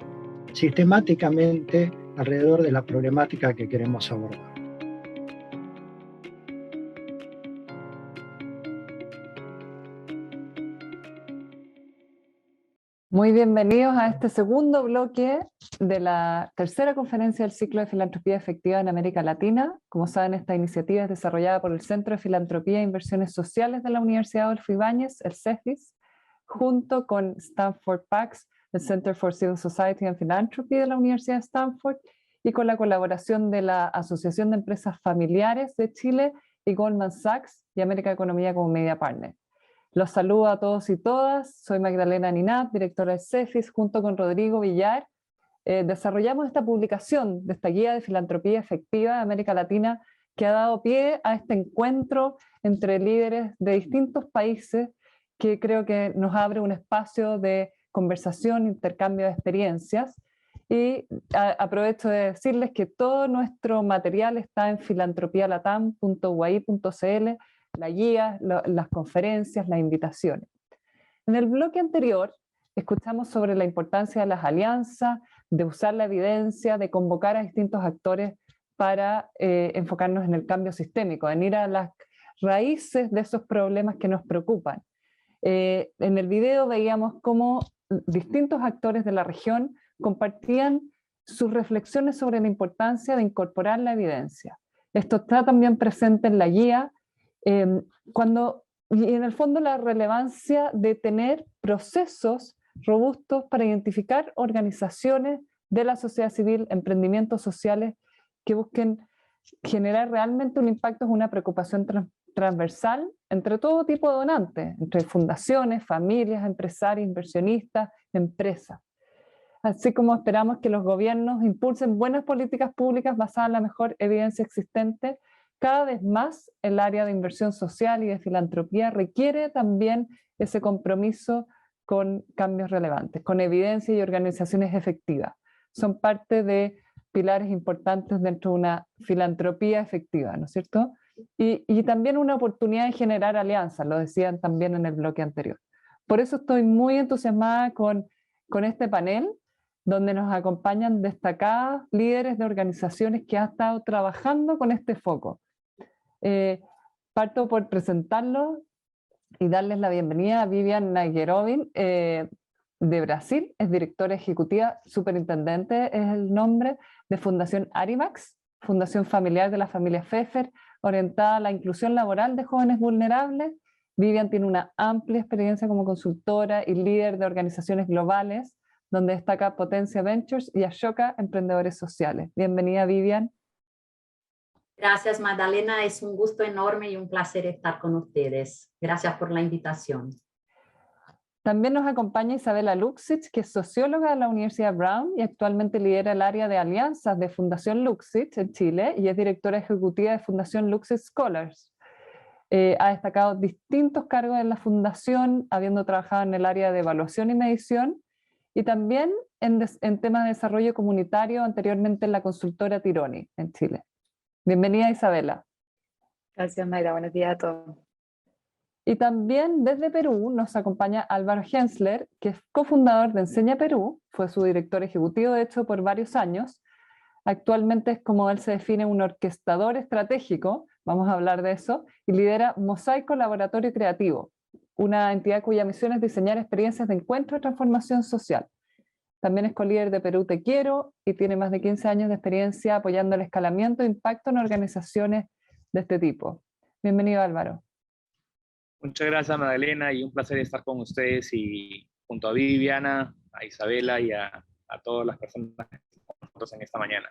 sistemáticamente alrededor de la problemática que queremos abordar. Muy bienvenidos a este segundo bloque de la tercera conferencia del ciclo de filantropía efectiva en América Latina. Como saben, esta iniciativa es desarrollada por el Centro de Filantropía e Inversiones Sociales de la Universidad Adolfo Ibáñez, el CEFIS, junto con Stanford PACS, el Center for Civil Society and Philanthropy de la Universidad de Stanford, y con la colaboración de la Asociación de Empresas Familiares de Chile y Goldman Sachs y América Economía como Media Partner. Los saludo a todos y todas, soy Magdalena Ninat, directora del CEFIS, junto con Rodrigo Villar. Desarrollamos esta publicación de esta guía de filantropía efectiva de América Latina que ha dado pie a este encuentro entre líderes de distintos países que creo que nos abre un espacio de conversación, intercambio de experiencias. Y aprovecho de decirles que todo nuestro material está en filantropialatam.uai.cl, la guía, las conferencias, las invitaciones. En el bloque anterior escuchamos sobre la importancia de las alianzas, de usar la evidencia, de convocar a distintos actores para enfocarnos en el cambio sistémico, en ir a las raíces de esos problemas que nos preocupan. En el video veíamos cómo distintos actores de la región compartían sus reflexiones sobre la importancia de incorporar la evidencia. Esto está también presente en la guía, y en el fondo la relevancia de tener procesos robustos para identificar organizaciones de la sociedad civil, emprendimientos sociales que busquen generar realmente un impacto, es una preocupación transversal entre todo tipo de donantes, entre fundaciones, familias, empresarios, inversionistas, empresas. Así como esperamos que los gobiernos impulsen buenas políticas públicas basadas en la mejor evidencia existente, cada vez más el área de inversión social y de filantropía requiere también ese compromiso con cambios relevantes, con evidencia y organizaciones efectivas. Son parte de pilares importantes dentro de una filantropía efectiva, ¿no es cierto? Y también una oportunidad de generar alianzas, lo decían también en el bloque anterior. Por eso estoy muy entusiasmada con este panel, donde nos acompañan destacados líderes de organizaciones que han estado trabajando con este foco. Parto por presentarlos y darles la bienvenida a Vivian Naigerovin. de Brasil, es directora ejecutiva, superintendente es el nombre, de Fundación Arimax, Fundación Familiar de la familia Pfeffer, orientada a la inclusión laboral de jóvenes vulnerables. Vivian tiene una amplia experiencia como consultora y líder de organizaciones globales, donde destaca Potencia Ventures y Ashoka Emprendedores Sociales. Bienvenida, Vivian. Gracias, Magdalena. Es un gusto enorme y un placer estar con ustedes. Gracias por la invitación. También nos acompaña Isabela Luksic, que es socióloga de la Universidad Brown y actualmente lidera el área de alianzas de Fundación Luksic en Chile y es directora ejecutiva de Fundación Luksic Scholars. Ha destacado distintos cargos en la fundación, habiendo trabajado en el área de evaluación y medición, y también en temas de desarrollo comunitario, anteriormente en la consultora Tironi, en Chile. Bienvenida, Isabela. Gracias, Mayra. Buenos días a todos. Y también desde Perú nos acompaña Álvaro Hensler, que es cofundador de Enseña Perú, fue su director ejecutivo, de hecho, por varios años. Actualmente es, como él se define, un orquestador estratégico, vamos a hablar de eso, y lidera Mosaico Laboratorio Creativo, una entidad cuya misión es diseñar experiencias de encuentro y transformación social. También es colíder de Perú Te Quiero y tiene más de 15 años de experiencia apoyando el escalamiento e impacto en organizaciones de este tipo. Bienvenido, Álvaro. Muchas gracias, Magdalena, y un placer estar con ustedes y junto a Viviana, a Isabela y a todas las personas que están con nosotros en esta mañana.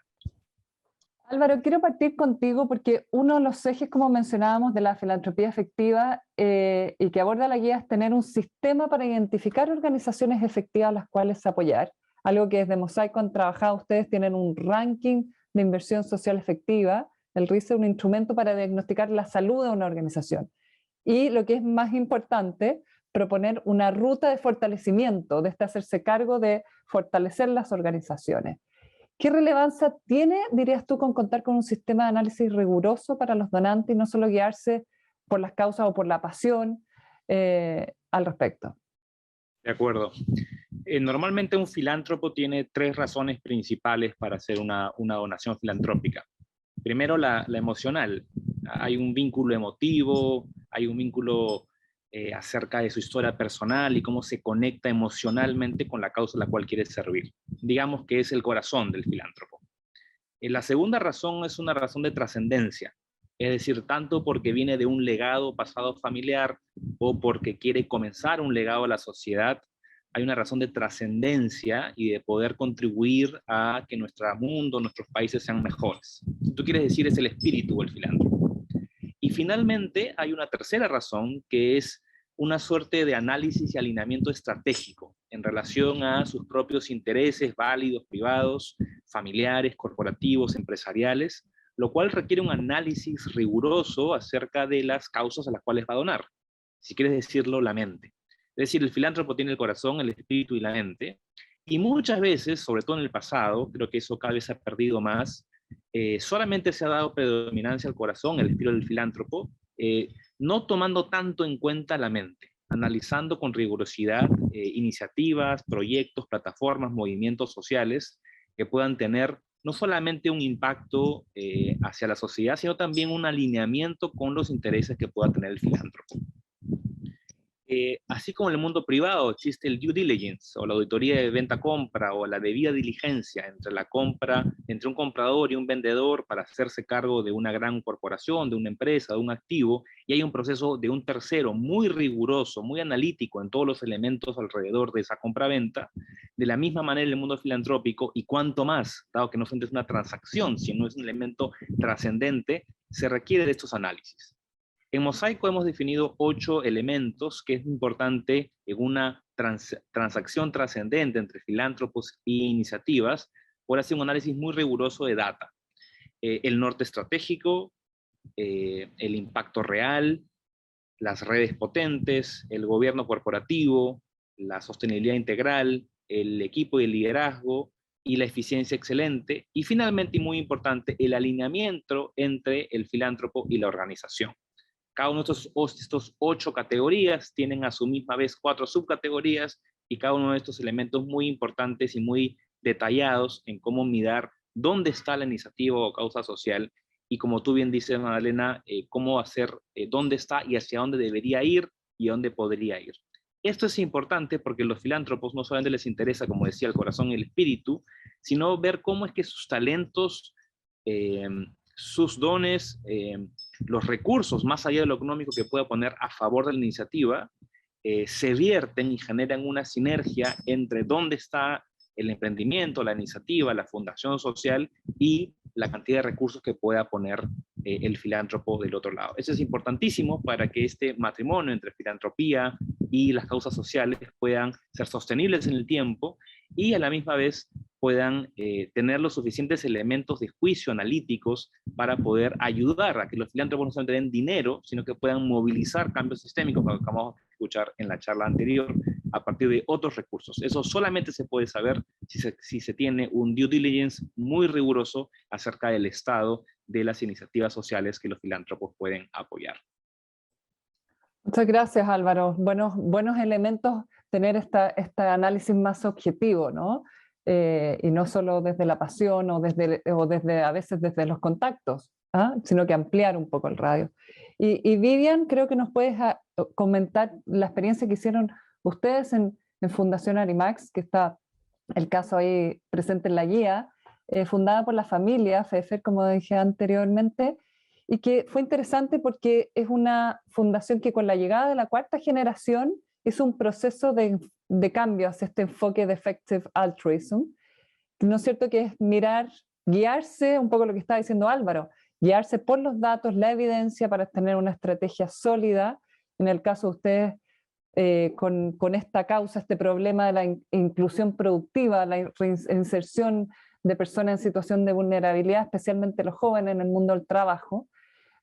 Álvaro, quiero partir contigo porque uno de los ejes, como mencionábamos, de la filantropía efectiva y que aborda la guía es tener un sistema para identificar organizaciones efectivas a las cuales apoyar, algo que desde Mosaico han trabajado. Ustedes tienen un ranking de inversión social efectiva, el RISE, un instrumento para diagnosticar la salud de una organización. Y lo que es más importante, proponer una ruta de fortalecimiento, de hacerse cargo de fortalecer las organizaciones. ¿Qué relevancia tiene, dirías tú, con contar con un sistema de análisis riguroso para los donantes y no solo guiarse por las causas o por la pasión al respecto? De acuerdo. Normalmente un filántropo tiene 3 razones principales para hacer una donación filantrópica. Primero, la emocional. Hay un vínculo emotivo, hay un vínculo acerca de su historia personal y cómo se conecta emocionalmente con la causa a la cual quiere servir. Digamos que es el corazón del filántropo. La segunda razón es una razón de trascendencia, es decir, tanto porque viene de un legado pasado familiar o porque quiere comenzar un legado a la sociedad. Hay una razón de trascendencia y de poder contribuir a que nuestro mundo, nuestros países sean mejores. Si tú quieres decir, es el espíritu del filántropo. Y finalmente hay una tercera razón, que es una suerte de análisis y alineamiento estratégico en relación a sus propios intereses válidos, privados, familiares, corporativos, empresariales, lo cual requiere un análisis riguroso acerca de las causas a las cuales va a donar. Si quieres decirlo, la mente. Es decir, el filántropo tiene el corazón, el espíritu y la mente, y muchas veces, sobre todo en el pasado, creo que eso cada vez se ha perdido más, solamente se ha dado predominancia al corazón, el espíritu del filántropo, no tomando tanto en cuenta la mente, analizando con rigurosidad iniciativas, proyectos, plataformas, movimientos sociales que puedan tener no solamente un impacto hacia la sociedad, sino también un alineamiento con los intereses que pueda tener el filántropo. Así como en el mundo privado existe el due diligence o la auditoría de venta-compra o la debida diligencia entre un comprador y un vendedor para hacerse cargo de una gran corporación, de una empresa, de un activo, y hay un proceso de un tercero muy riguroso, muy analítico en todos los elementos alrededor de esa compra-venta. De la misma manera en el mundo filantrópico, y cuanto más, dado que no es una transacción, sino es un elemento trascendente, se requiere de estos análisis. En Mosaico hemos definido 8 elementos que es importante en una transacción trascendente entre filántropos e iniciativas, por hacer un análisis muy riguroso de data. El norte estratégico, el impacto real, las redes potentes, el gobierno corporativo, la sostenibilidad integral, el equipo y el liderazgo y la eficiencia excelente, y finalmente, y muy importante, el alineamiento entre el filántropo y la organización. Cada uno de estos 8 categorías tienen a su misma vez 4 subcategorías, y cada uno de estos elementos muy importantes y muy detallados en cómo mirar dónde está la iniciativa o causa social, y como tú bien dices, Magdalena, cómo hacer, dónde está y hacia dónde debería ir y a dónde podría ir. Esto es importante porque a los filántropos no solamente les interesa, como decía, el corazón y el espíritu, sino ver cómo es que sus talentos, sus dones, los recursos, más allá de lo económico que pueda poner a favor de la iniciativa, se vierten y generan una sinergia entre dónde está el emprendimiento, la iniciativa, la fundación social y la cantidad de recursos que pueda poner el filántropo del otro lado. Eso es importantísimo para que este matrimonio entre filantropía y las causas sociales puedan ser sostenibles en el tiempo y a la misma vez puedan tener los suficientes elementos de juicio analíticos para poder ayudar a que los filántropos no solamente den dinero, sino que puedan movilizar cambios sistémicos, como acabamos de escuchar en la charla anterior, a partir de otros recursos. Eso solamente se puede saber si se tiene un due diligence muy riguroso acerca del estado de las iniciativas sociales que los filántropos pueden apoyar. Muchas gracias, Álvaro. Buenos elementos tener este análisis más objetivo, ¿no? Y no solo desde la pasión o desde a veces desde los contactos, sino que ampliar un poco el radio. Y Vivian, creo que nos puedes comentar la experiencia que hicieron ustedes en Fundación Arimax, que está el caso ahí presente en la guía, fundada por la familia FEFER, como dije anteriormente, y que fue interesante porque es una fundación que con la llegada de la cuarta generación hizo un proceso de cambio hacia este enfoque de effective altruism, ¿no es cierto? Que es guiarse, un poco lo que estaba diciendo Álvaro, guiarse por los datos, la evidencia para tener una estrategia sólida. En el caso de ustedes, con esta causa, este problema de la inclusión productiva, la reinserción de personas en situación de vulnerabilidad, especialmente los jóvenes en el mundo del trabajo,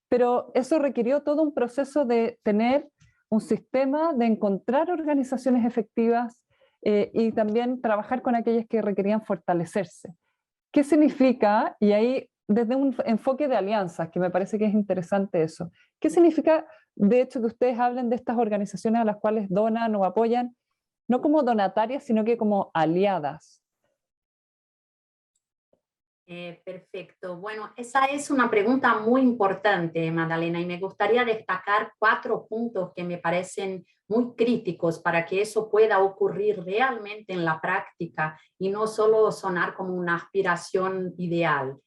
pero eso requirió todo un proceso de tener un sistema, de encontrar organizaciones efectivas y también trabajar con aquellas que requerían fortalecerse. ¿Qué significa? Y ahí desde un enfoque de alianzas, que me parece que es interesante eso. ¿Qué significa, de hecho, que ustedes hablen de estas organizaciones a las cuales donan o apoyan, no como donatarias, sino que como aliadas? Perfecto. Bueno, esa es una pregunta muy importante, Magdalena, y me gustaría destacar 4 puntos que me parecen muy críticos para que eso pueda ocurrir realmente en la práctica y no solo sonar como una aspiración ideal.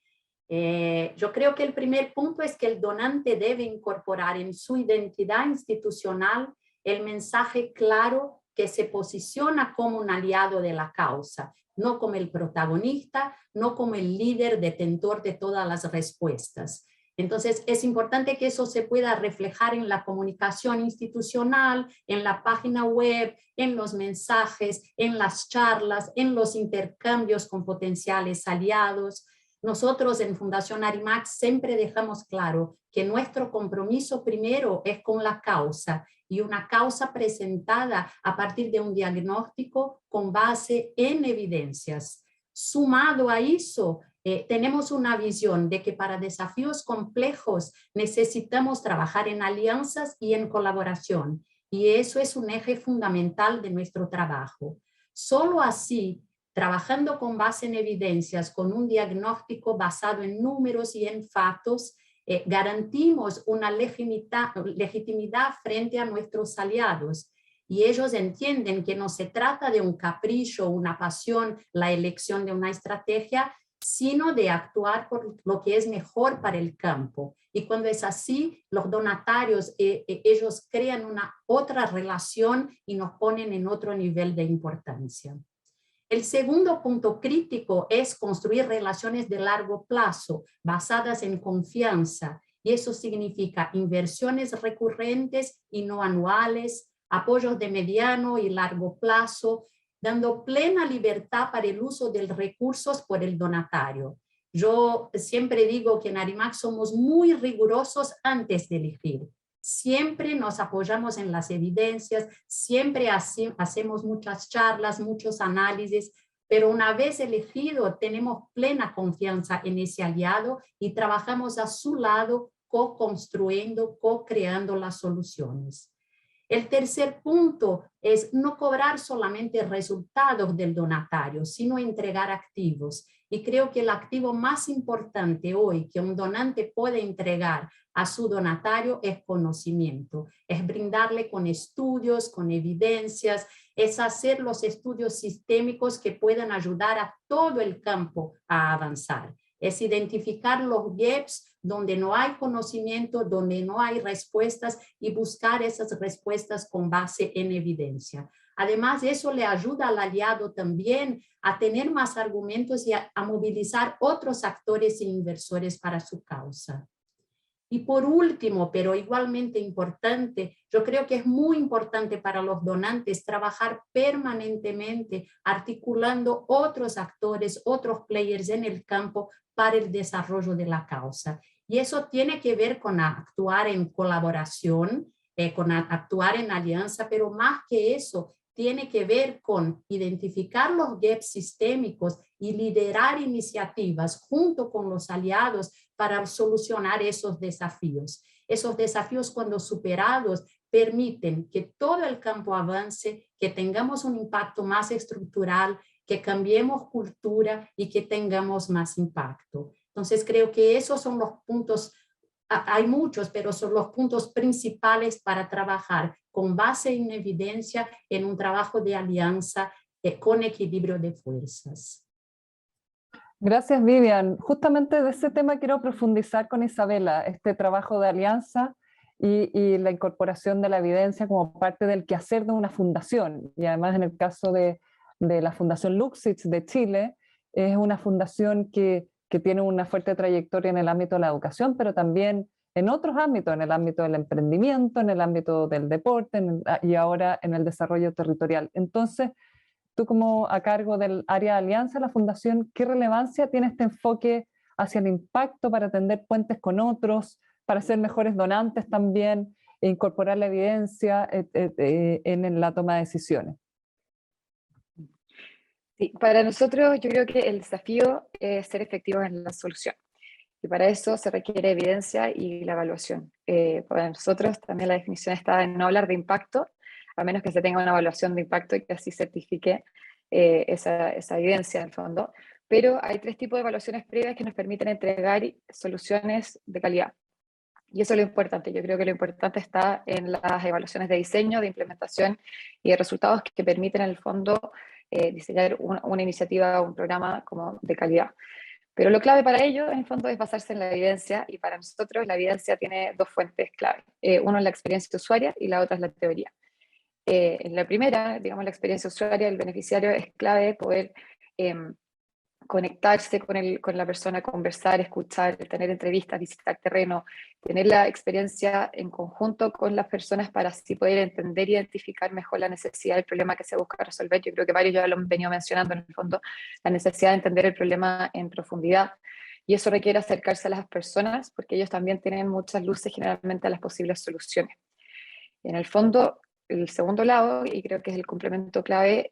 Yo creo que el primer punto es que el donante debe incorporar en su identidad institucional el mensaje claro que se posiciona como un aliado de la causa, no como el protagonista, no como el líder detentor de todas las respuestas. Entonces, es importante que eso se pueda reflejar en la comunicación institucional, en la página web, en los mensajes, en las charlas, en los intercambios con potenciales aliados. Nosotros en Fundación Arimax siempre dejamos claro que nuestro compromiso primero es con la causa y una causa presentada a partir de un diagnóstico con base en evidencias. Sumado a eso, tenemos una visión de que para desafíos complejos necesitamos trabajar en alianzas y en colaboración, y eso es un eje fundamental de nuestro trabajo. Solo así, trabajando con base en evidencias, con un diagnóstico basado en números y en fatos, garantimos una legitimidad frente a nuestros aliados y ellos entienden que no se trata de un capricho, una pasión, la elección de una estrategia, sino de actuar por lo que es mejor para el campo. Y cuando es así, los donatarios, ellos crean una otra relación y nos ponen en otro nivel de importancia. El segundo punto crítico es construir relaciones de largo plazo basadas en confianza, y eso significa inversiones recurrentes y no anuales, apoyos de mediano y largo plazo, dando plena libertad para el uso de los recursos por el donatario. Yo siempre digo que en Arimax somos muy rigurosos antes de elegir. Siempre nos apoyamos en las evidencias, siempre hacemos muchas charlas, muchos análisis, pero una vez elegido tenemos plena confianza en ese aliado y trabajamos a su lado co-construyendo, co-creando las soluciones. El tercer punto es no cobrar solamente resultados del donatario, sino entregar activos. Y creo que el activo más importante hoy que un donante puede entregar a su donatario es conocimiento, es brindarle con estudios, con evidencias, es hacer los estudios sistémicos que puedan ayudar a todo el campo a avanzar. Es identificar los gaps donde no hay conocimiento, donde no hay respuestas y buscar esas respuestas con base en evidencia. Además, eso le ayuda al aliado también a tener más argumentos y a movilizar otros actores e inversores para su causa. Y por último, pero igualmente importante, yo creo que es muy importante para los donantes trabajar permanentemente articulando otros actores, otros players en el campo para el desarrollo de la causa. Y eso tiene que ver con actuar en colaboración, con actuar en alianza, pero más que eso, tiene que ver con identificar los gaps sistémicos y liderar iniciativas junto con los aliados para solucionar esos desafíos. Esos desafíos, cuando superados, permiten que todo el campo avance, que tengamos un impacto más estructural, que cambiemos cultura y que tengamos más impacto. Entonces, creo que esos son los puntos, hay muchos, pero son los puntos principales para trabajar con base en evidencia en un trabajo de alianza con equilibrio de fuerzas. Gracias, Vivian. Justamente de ese tema quiero profundizar con Isabela, este trabajo de alianza y la incorporación de la evidencia como parte del quehacer de una fundación. Y además en el caso de la Fundación Luxich de Chile, es una fundación que tiene una fuerte trayectoria en el ámbito de la educación, pero también en otros ámbitos, en el ámbito del emprendimiento, en el ámbito del deporte y ahora en el desarrollo territorial. Entonces, tú como a cargo del área de alianza, la fundación, ¿qué relevancia tiene este enfoque hacia el impacto para tender puentes con otros, para ser mejores donantes también, e incorporar la evidencia en la toma de decisiones? Sí, para nosotros yo creo que el desafío es ser efectivos en la solución. Y para eso se requiere evidencia y la evaluación. Para nosotros también la definición está en no hablar de impacto, a menos que se tenga una evaluación de impacto y que así certifique esa evidencia en el fondo. Pero hay 3 tipos de evaluaciones previas que nos permiten entregar soluciones de calidad. Y eso es lo importante. Yo creo que lo importante está en las evaluaciones de diseño, de implementación y de resultados que permiten en el fondo diseñar una iniciativa o un programa como de calidad. Pero lo clave para ello, en el fondo, es basarse en la evidencia, y para nosotros la evidencia tiene 2 fuentes clave. Uno es la experiencia usuaria y la otra es la teoría. En la primera, digamos, la experiencia usuaria del beneficiario, es clave poder conectarse con la persona, conversar, escuchar, tener entrevistas, visitar terreno, tener la experiencia en conjunto con las personas para así poder entender y identificar mejor la necesidad del problema que se busca resolver. Yo creo que varios ya lo han venido mencionando en el fondo, la necesidad de entender el problema en profundidad, y eso requiere acercarse a las personas porque ellos también tienen muchas luces generalmente a las posibles soluciones. En el fondo, el segundo lado, y creo que es el complemento clave,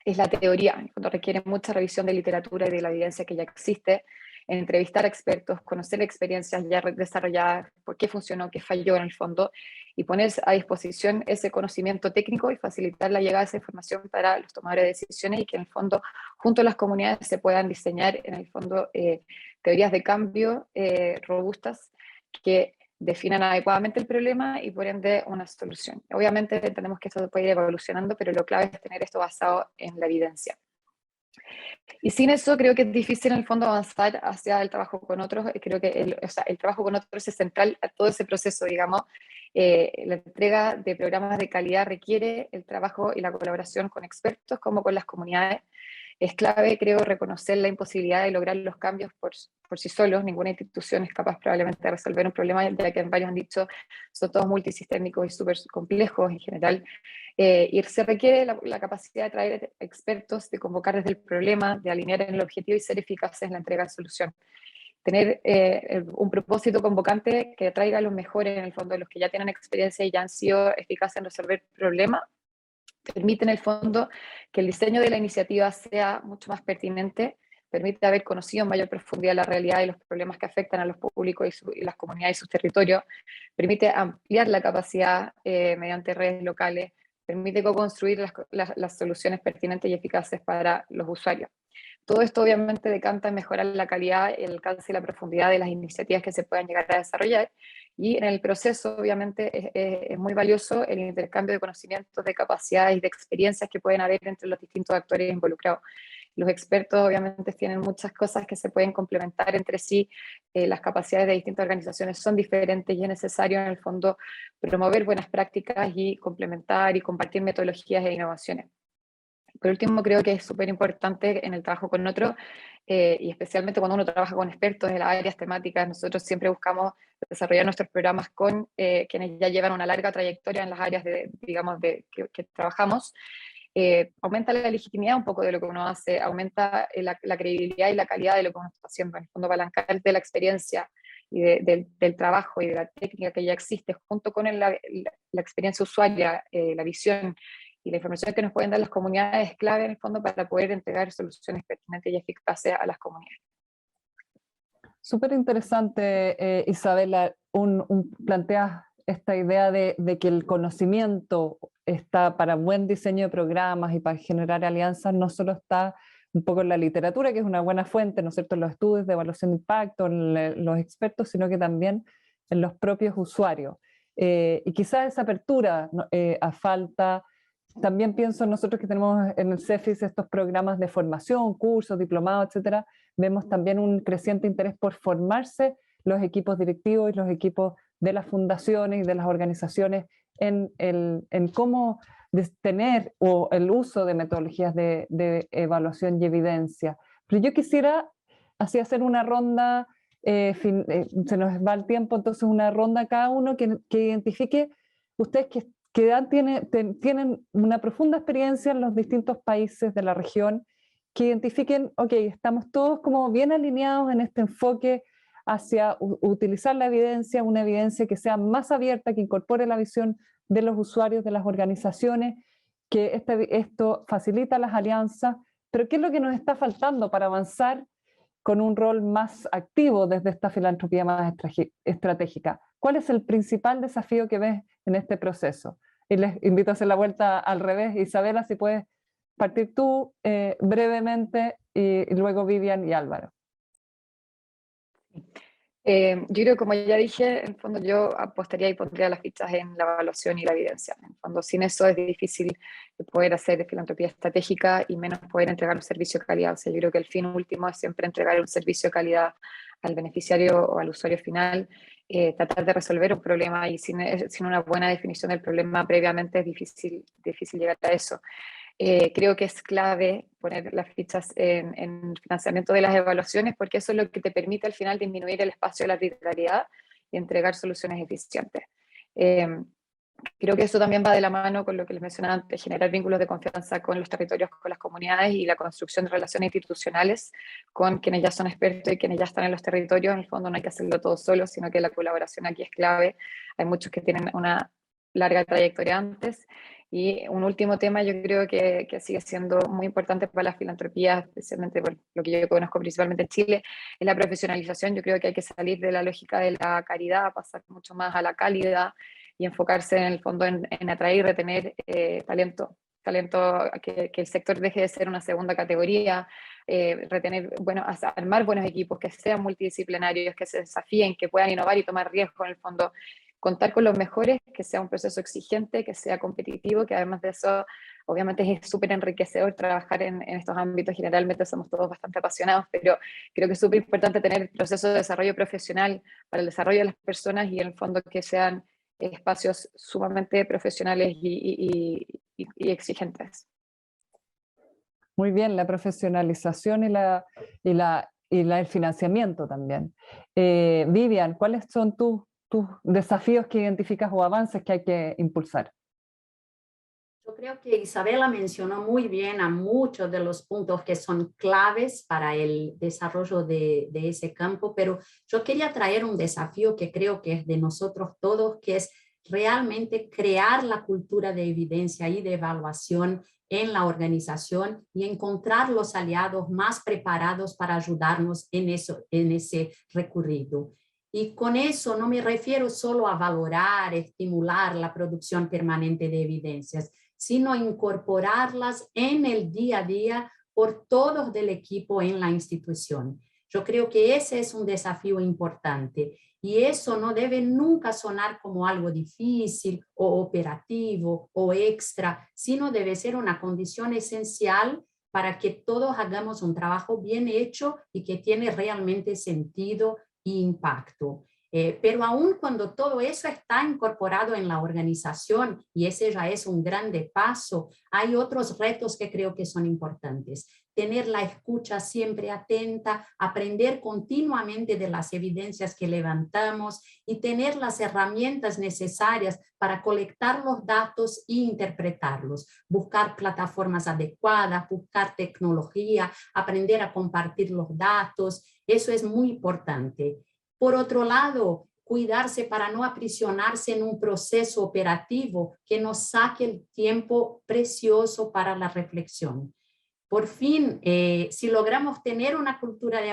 es la teoría, cuando requiere mucha revisión de literatura y de la evidencia que ya existe, entrevistar a expertos, conocer experiencias ya desarrolladas, por qué funcionó, qué falló en el fondo, y poner a disposición ese conocimiento técnico y facilitar la llegada de esa información para los tomadores de decisiones, y que en el fondo, junto a las comunidades, se puedan diseñar en el fondo teorías de cambio robustas que definan adecuadamente el problema y por ende una solución. Obviamente entendemos que esto puede ir evolucionando, pero lo clave es tener esto basado en la evidencia. Y sin eso creo que es difícil en el fondo avanzar hacia el trabajo con otros. Creo que el trabajo con otros es central a todo ese proceso, digamos. La entrega de programas de calidad requiere el trabajo y la colaboración con expertos como con las comunidades. Es clave, creo, reconocer la imposibilidad de lograr los cambios por sí solos. Ninguna institución es capaz probablemente de resolver un problema, ya que varios han dicho, son todos multisistémicos y súper complejos en general. Y se requiere la capacidad de traer expertos, de convocar desde el problema, de alinear en el objetivo y ser eficaces en la entrega de solución. Tener un propósito convocante que traiga a los mejores, en el fondo, los que ya tienen experiencia y ya han sido eficaces en resolver problemas, permite en el fondo que el diseño de la iniciativa sea mucho más pertinente, permite haber conocido en mayor profundidad la realidad y los problemas que afectan a los públicos y las comunidades y sus territorios, permite ampliar la capacidad mediante redes locales, permite co-construir las soluciones pertinentes y eficaces para los usuarios. Todo esto obviamente decanta en mejorar la calidad, el alcance y la profundidad de las iniciativas que se puedan llegar a desarrollar, y en el proceso obviamente es muy valioso el intercambio de conocimientos, de capacidades y de experiencias que pueden haber entre los distintos actores involucrados. Los expertos obviamente tienen muchas cosas que se pueden complementar entre sí, las capacidades de distintas organizaciones son diferentes y es necesario en el fondo promover buenas prácticas y complementar y compartir metodologías e innovaciones. Por último, creo que es súper importante en el trabajo con otros, y especialmente cuando uno trabaja con expertos en las áreas temáticas, nosotros siempre buscamos desarrollar nuestros programas con quienes ya llevan una larga trayectoria en las áreas que trabajamos. Aumenta la legitimidad un poco de lo que uno hace, aumenta la credibilidad y la calidad de lo que uno está haciendo, en el fondo palancar de la experiencia y del trabajo y de la técnica que ya existe, junto con la experiencia usuaria, la visión y la información que nos pueden dar las comunidades es clave en el fondo para poder entregar soluciones pertinentes y eficaces a las comunidades. Súper interesante, Isabela, planteas esta idea de que el conocimiento está para buen diseño de programas y para generar alianzas, no solo está un poco en la literatura, que es una buena fuente, ¿no es cierto?, en los estudios de evaluación de impacto, en los expertos, sino que también en los propios usuarios. Y quizás esa apertura a falta. También pienso nosotros que tenemos en el CEFIS estos programas de formación, cursos, diplomados, etcétera. Vemos también un creciente interés por formarse los equipos directivos y los equipos de las fundaciones y de las organizaciones en cómo tener el uso de metodologías de evaluación y evidencia. Pero yo quisiera así hacer una ronda, se nos va el tiempo, entonces una ronda cada uno que identifique ustedes que tienen una profunda experiencia en los distintos países de la región, que identifiquen, ok, estamos todos como bien alineados en este enfoque hacia utilizar la evidencia, una evidencia que sea más abierta, que incorpore la visión de los usuarios, de las organizaciones, que esto facilita las alianzas, pero ¿qué es lo que nos está faltando para avanzar con un rol más activo desde esta filantropía más estratégica? ¿Cuál es el principal desafío que ves en este proceso? Y les invito a hacer la vuelta al revés. Isabela, si puedes partir tú brevemente, y luego Vivian y Álvaro. Yo creo, como ya dije, en el fondo yo apostaría y pondría las fichas en la evaluación y la evidencia. En el fondo, sin eso es difícil poder hacer filantropía estratégica y menos poder entregar un servicio de calidad. O sea, yo creo que el fin último es siempre entregar un servicio de calidad al beneficiario o al usuario final, tratar de resolver un problema, y sin una buena definición del problema previamente es difícil llegar a eso. Creo que es clave poner las fichas en el financiamiento de las evaluaciones, porque eso es lo que te permite al final disminuir el espacio de la arbitrariedad y entregar soluciones eficientes. Creo que eso también va de la mano con lo que les mencionaba antes, generar vínculos de confianza con los territorios, con las comunidades, y la construcción de relaciones institucionales con quienes ya son expertos y quienes ya están en los territorios. En el fondo no hay que hacerlo todo solo, sino que la colaboración aquí es clave. Hay muchos que tienen una larga trayectoria antes. Y un último tema, yo creo que sigue siendo muy importante para la filantropía, especialmente por lo que yo conozco principalmente en Chile, es la profesionalización. Yo creo que hay que salir de la lógica de la caridad, pasar mucho más a la calidad y enfocarse en el fondo en atraer y retener talento que el sector deje de ser una segunda categoría, armar buenos equipos que sean multidisciplinarios, que se desafíen, que puedan innovar y tomar riesgo. En el fondo, contar con los mejores, que sea un proceso exigente, que sea competitivo, que además de eso, obviamente es súper enriquecedor trabajar en estos ámbitos. Generalmente somos todos bastante apasionados, pero creo que es súper importante tener procesos de desarrollo profesional para el desarrollo de las personas, y en el fondo que sean espacios sumamente profesionales y exigentes. Muy bien, la profesionalización y el financiamiento también. Vivian, ¿cuáles son tus desafíos que identificas o avances que hay que impulsar? Yo creo que Isabela mencionó muy bien a muchos de los puntos que son claves para el desarrollo de ese campo, pero yo quería traer un desafío que creo que es de nosotros todos, que es realmente crear la cultura de evidencia y de evaluación en la organización y encontrar los aliados más preparados para ayudarnos en ese recorrido. Y con eso no me refiero solo a valorar, estimular la producción permanente de evidencias, sino incorporarlas en el día a día por todos del equipo en la institución. Yo creo que ese es un desafío importante y eso no debe nunca sonar como algo difícil o operativo o extra, sino debe ser una condición esencial para que todos hagamos un trabajo bien hecho y que tiene realmente sentido e impacto. Pero aún cuando todo eso está incorporado en la organización, y ese ya es un grande paso, hay otros retos que creo que son importantes. Tener la escucha siempre atenta, aprender continuamente de las evidencias que levantamos y tener las herramientas necesarias para colectar los datos e interpretarlos. Buscar plataformas adecuadas, buscar tecnología, aprender a compartir los datos, eso es muy importante. Por otro lado, cuidarse para no aprisionarse en un proceso operativo que nos saque el tiempo precioso para la reflexión. Por fin, si logramos tener una cultura de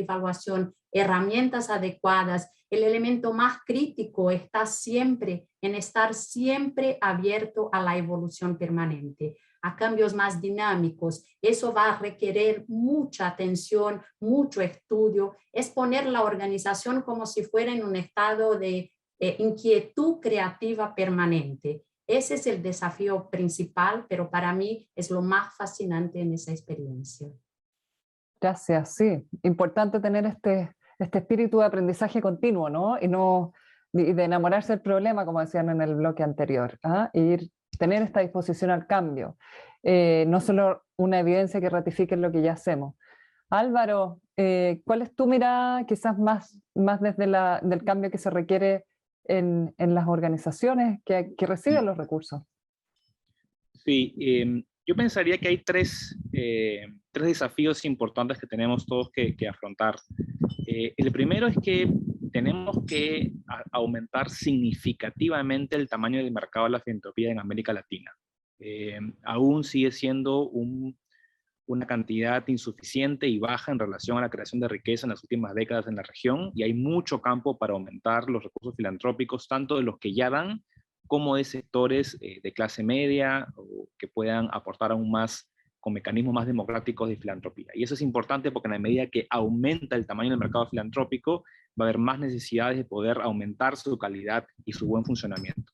evaluación, herramientas adecuadas, el elemento más crítico está siempre en estar siempre abierto a la evolución permanente, a cambios más dinámicos. Eso va a requerir mucha atención, mucho estudio, es poner la organización como si fuera en un estado de inquietud creativa permanente. Ese es el desafío principal, pero para mí es lo más fascinante en esa experiencia. Gracias, sí. Importante tener este espíritu de aprendizaje continuo, ¿no? Y de enamorarse del problema, como decían en el bloque anterior, ¿ah? Tener esta disposición al cambio. No solo una evidencia que ratifique lo que ya hacemos. Álvaro, ¿cuál es tu mirada quizás más desde del cambio que se requiere en las organizaciones que reciben los recursos? Sí, yo pensaría que hay tres desafíos importantes que tenemos todos que afrontar. El primero es que tenemos que aumentar significativamente el tamaño del mercado de la filantropía en América Latina. Aún sigue siendo una cantidad insuficiente y baja en relación a la creación de riqueza en las últimas décadas en la región, y hay mucho campo para aumentar los recursos filantrópicos, tanto de los que ya dan, como de sectores de clase media, o que puedan aportar aún más con mecanismos más democráticos de filantropía. Y eso es importante porque en la medida que aumenta el tamaño del mercado filantrópico, va a haber más necesidades de poder aumentar su calidad y su buen funcionamiento.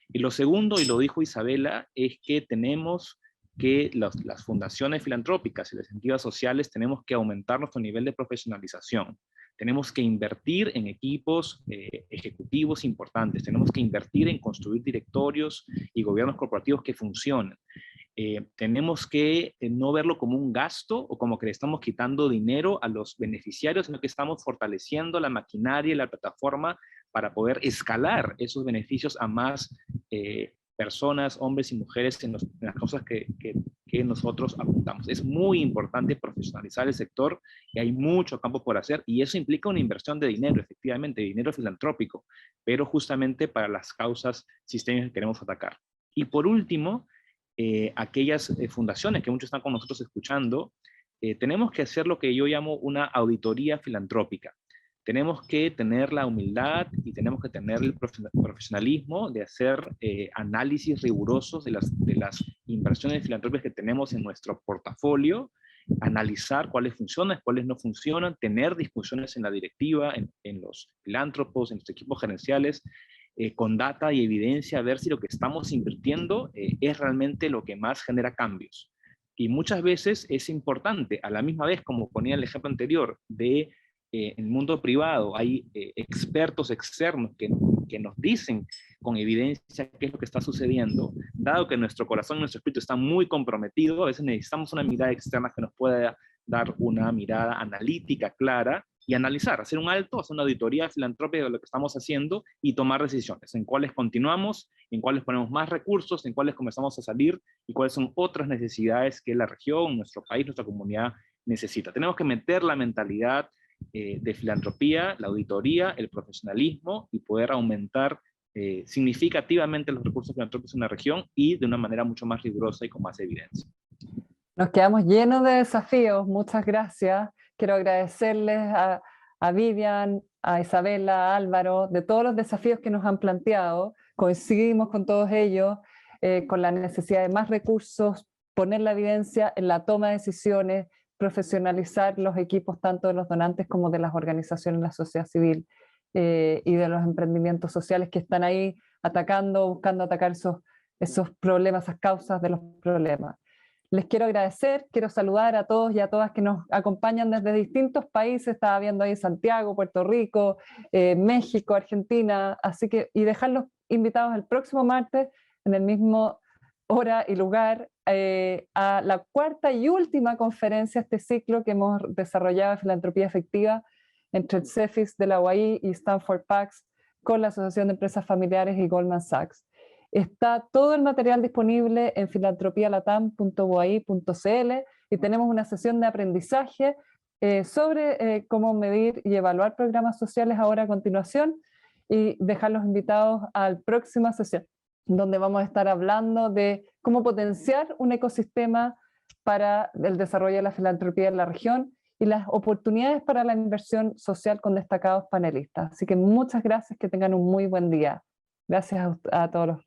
Y lo segundo, y lo dijo Isabela, es que tenemos que las fundaciones filantrópicas y las iniciativas sociales tenemos que aumentar nuestro nivel de profesionalización. Tenemos que invertir en equipos ejecutivos importantes, tenemos que invertir en construir directorios y gobiernos corporativos que funcionen. Tenemos que no verlo como un gasto o como que le estamos quitando dinero a los beneficiarios, sino que estamos fortaleciendo la maquinaria y la plataforma para poder escalar esos beneficios a más personas, hombres y mujeres en las cosas que nosotros apuntamos. Es muy importante profesionalizar el sector y hay mucho campo por hacer, y eso implica una inversión de dinero, efectivamente, dinero filantrópico, pero justamente para las causas sistémicas que queremos atacar. Y por último, aquellas fundaciones que muchos están con nosotros escuchando, tenemos que hacer lo que yo llamo una auditoría filantrópica. Tenemos que tener la humildad y tenemos que tener el profesionalismo de hacer análisis rigurosos de las inversiones filantrópicas que tenemos en nuestro portafolio, analizar cuáles funcionan, cuáles no funcionan, tener discusiones en la directiva, en los filántropos, en los equipos gerenciales, con data y evidencia, ver si lo que estamos invirtiendo es realmente lo que más genera cambios. Y muchas veces es importante, a la misma vez, como ponía el ejemplo anterior, en el mundo privado hay expertos externos que nos dicen con evidencia qué es lo que está sucediendo. Dado que nuestro corazón y nuestro espíritu están muy comprometidos, a veces necesitamos una mirada externa que nos pueda dar una mirada analítica clara y analizar, hacer un alto, hacer una auditoría filantrópica de lo que estamos haciendo y tomar decisiones en cuáles continuamos, en cuáles ponemos más recursos, en cuáles comenzamos a salir y cuáles son otras necesidades que la región, nuestro país, nuestra comunidad necesita. Tenemos que meter la mentalidad de filantropía, la auditoría, el profesionalismo y poder aumentar significativamente los recursos filantrópicos en la región y de una manera mucho más rigurosa y con más evidencia. Nos quedamos llenos de desafíos, muchas gracias. Quiero agradecerles a Vivian, a Isabela, a Álvaro, de todos los desafíos que nos han planteado. Coincidimos con todos ellos, con la necesidad de más recursos poner la evidencia en la toma de decisiones, profesionalizar los equipos tanto de los donantes como de las organizaciones de la sociedad civil y de los emprendimientos sociales que están ahí buscando atacar esos problemas, esas causas de los problemas. Les quiero agradecer, quiero saludar a todos y a todas que nos acompañan desde distintos países, estaba viendo ahí Santiago, Puerto Rico, México, Argentina, así que, y dejarlos invitados el próximo martes en el mismo hora y lugar a la cuarta y última conferencia de este ciclo que hemos desarrollado de filantropía efectiva entre el CEFIS de la UAI y Stanford PACS con la Asociación de Empresas Familiares y Goldman Sachs. Está todo el material disponible en filantropialatam.uai.cl y tenemos una sesión de aprendizaje sobre cómo medir y evaluar programas sociales ahora a continuación y dejarlos invitados a la próxima sesión, donde vamos a estar hablando de cómo potenciar un ecosistema para el desarrollo de la filantropía en la región y las oportunidades para la inversión social con destacados panelistas. Así que muchas gracias, que tengan un muy buen día. Gracias a todos los